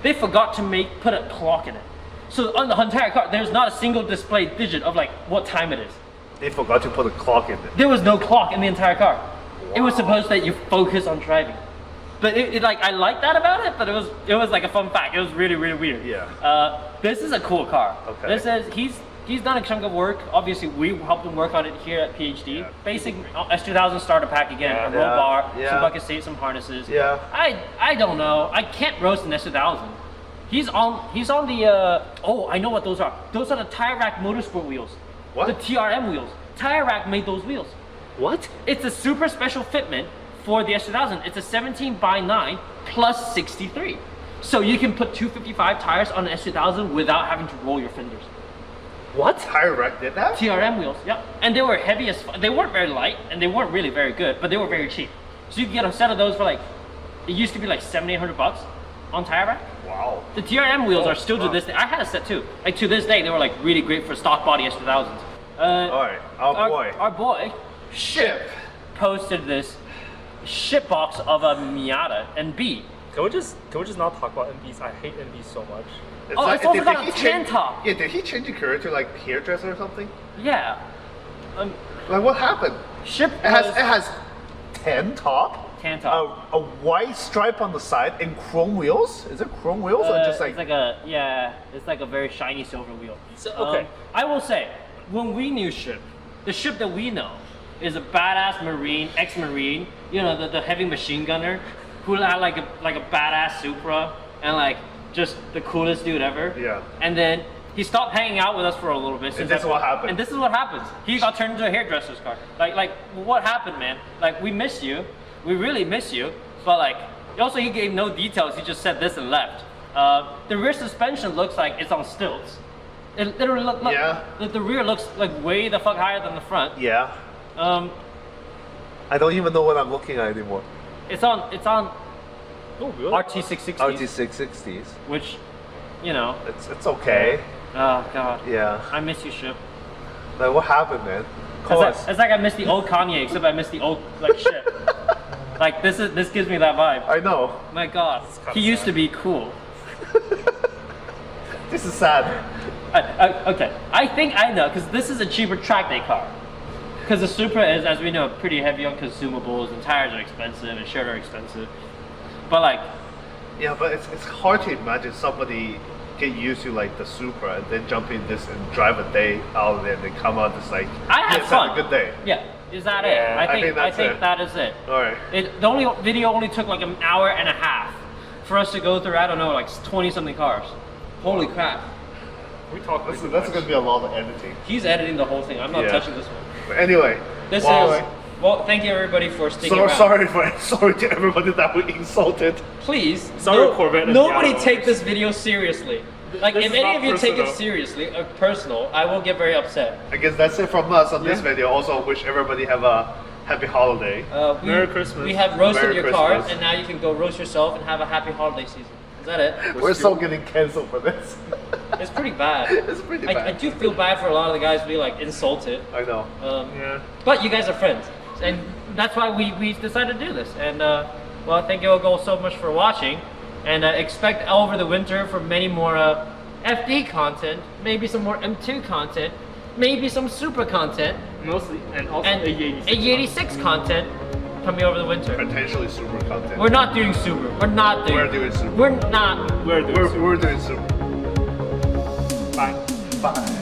Speaker 1: they forgot to put a clock in it. So on the entire car, there's not a single display digit of like what time it is.
Speaker 2: They forgot to put a clock in it.
Speaker 1: There was no clock in the entire car. It was supposed that you focus on driving. But I like that about it, but it was like a fun fact. It was really, really weird.
Speaker 2: Yeah.
Speaker 1: This is a cool car.
Speaker 2: Okay.
Speaker 1: This is he's done a chunk of work. Obviously, we helped him work on it here at PhD.
Speaker 2: Yeah.
Speaker 1: Basic S2000 starter pack again, a roll
Speaker 2: Yeah.
Speaker 1: bar,
Speaker 2: Yeah.
Speaker 1: some bucket seats, some harnesses.
Speaker 2: Yeah.
Speaker 1: I don't know. I can't roast an S2000. He's on the oh, I know what those are. Those are the Tire Rack Motorsport wheels.
Speaker 2: What?
Speaker 1: The TRM wheels. Tire Rack made those wheels.
Speaker 3: What?
Speaker 1: It's a super special fitment for the S2000. It's a 17x9 plus 63. So you can put 255 tires on an S2000 without having to roll your fenders.
Speaker 3: What?
Speaker 2: Tire Rack did that?
Speaker 1: TRM wheels, yep. And they were heavy as they weren't very light and they weren't really very good, but they were very cheap. So you can get a set of those for like, it used to be like $700-800 on Tire Rack.
Speaker 2: Wow.
Speaker 1: The TRM wheels are still to this day. I had a set too. Like to this day, they were like really great for stock body S2000s.
Speaker 2: Alright,
Speaker 1: Our boy, Ship, posted this shit box of a Miata NB.
Speaker 3: Can we just not talk about MBs? I hate MBs so much.
Speaker 2: It's
Speaker 1: Oh, it's also
Speaker 2: did
Speaker 1: got
Speaker 2: he
Speaker 1: a tan
Speaker 2: change-
Speaker 1: top.
Speaker 2: Yeah, did he change your career to like hairdresser or something?
Speaker 1: Yeah.
Speaker 2: Like what happened?
Speaker 1: Ship
Speaker 2: It has
Speaker 1: was
Speaker 2: tan top,
Speaker 1: tan top.
Speaker 2: a white stripe on the side, and chrome wheels. Is it chrome wheels or just like?
Speaker 1: it's like a very shiny silver wheel.
Speaker 3: So, okay.
Speaker 1: I will say, when we knew Ship, the Ship that we know is a badass Marine, ex-Marine, you know, the heavy machine gunner, who had like a badass Supra and like just the coolest dude ever.
Speaker 2: Yeah.
Speaker 1: And then he stopped hanging out with us for a little bit.
Speaker 2: And this is what happened.
Speaker 1: And this is what happens. He got turned into a hairdresser's car. Like what happened, man? Like we miss you. We really miss you. But like, also he gave no details. He just said this and left. The rear suspension looks like it's on stilts. It literally look.
Speaker 2: Yeah.
Speaker 1: The rear looks like way the fuck higher than the front.
Speaker 2: Yeah. I don't even know what I'm looking at anymore.
Speaker 1: It's on
Speaker 3: Oh, really?
Speaker 1: RT660s,
Speaker 2: RT660s.
Speaker 1: which, you know,
Speaker 2: It's okay.
Speaker 1: oh god,
Speaker 2: Yeah.
Speaker 1: I miss you, Ship.
Speaker 2: Like, what happened, man?
Speaker 1: It's like I missed the old Kanye, except I missed the old like shit. Like this gives me that vibe.
Speaker 2: I know.
Speaker 1: My God, he used to be cool.
Speaker 2: This is sad.
Speaker 1: Okay, I think I know because this is a cheaper track day car. Because the Supra is, as we know, pretty heavy on consumables and tires are expensive and shirt are expensive. But like,
Speaker 2: Yeah, but it's hard to imagine somebody get used to like the Supra and then jump in this and drive a day out of it and then come out just like,
Speaker 1: I had
Speaker 2: yes,
Speaker 1: fun.
Speaker 2: have a good day.
Speaker 1: Yeah, is that
Speaker 3: Yeah,
Speaker 1: it? I think
Speaker 2: it.
Speaker 1: that is it.
Speaker 2: Alright.
Speaker 1: The only video only took like an hour and a half for us to go through, I don't know, like 20 something cars. Holy crap.
Speaker 3: We talked.
Speaker 2: That's gonna be a lot of editing.
Speaker 1: He's editing the whole thing. I'm not
Speaker 2: Yeah.
Speaker 1: touching this one.
Speaker 2: But anyway.
Speaker 1: This
Speaker 2: well,
Speaker 1: is, well, thank you everybody for sticking
Speaker 2: So
Speaker 1: around.
Speaker 2: sorry to everybody that we insulted.
Speaker 1: Please,
Speaker 3: Sorry, Corvette and
Speaker 1: nobody
Speaker 3: Miata
Speaker 1: take
Speaker 3: owners.
Speaker 1: this video seriously. Like,
Speaker 3: This
Speaker 1: if
Speaker 3: is
Speaker 1: any
Speaker 3: not
Speaker 1: of you take it
Speaker 3: personal.
Speaker 1: seriously, personal, I will get very upset.
Speaker 2: I guess that's it from us on this
Speaker 3: Yeah.
Speaker 2: video. Also wish everybody have a happy holiday.
Speaker 3: Merry Christmas.
Speaker 1: We have roasted
Speaker 2: Merry
Speaker 1: your
Speaker 2: Christmas.
Speaker 1: cars, and now you can go roast yourself and have a happy holiday season. Is that it?
Speaker 2: We're still getting cancelled for this.
Speaker 1: It's pretty bad.
Speaker 2: It's pretty bad.
Speaker 1: I do feel bad for a lot of the guys being like insulted.
Speaker 2: I know.
Speaker 3: Yeah.
Speaker 1: But you guys are friends, and that's why we decided to do this. And well, thank you all so much for watching, and expect over the winter for many more FD content, maybe some more M2 content, maybe some Supra content,
Speaker 3: Mostly, and also
Speaker 1: and
Speaker 3: A86.
Speaker 1: A86 content coming over the winter.
Speaker 2: Potentially super content.
Speaker 1: We're not doing Supra. We're not doing.
Speaker 2: We're doing Supra.
Speaker 1: We're not.
Speaker 3: We're doing
Speaker 2: We're doing super.
Speaker 3: Bye.
Speaker 2: Bye.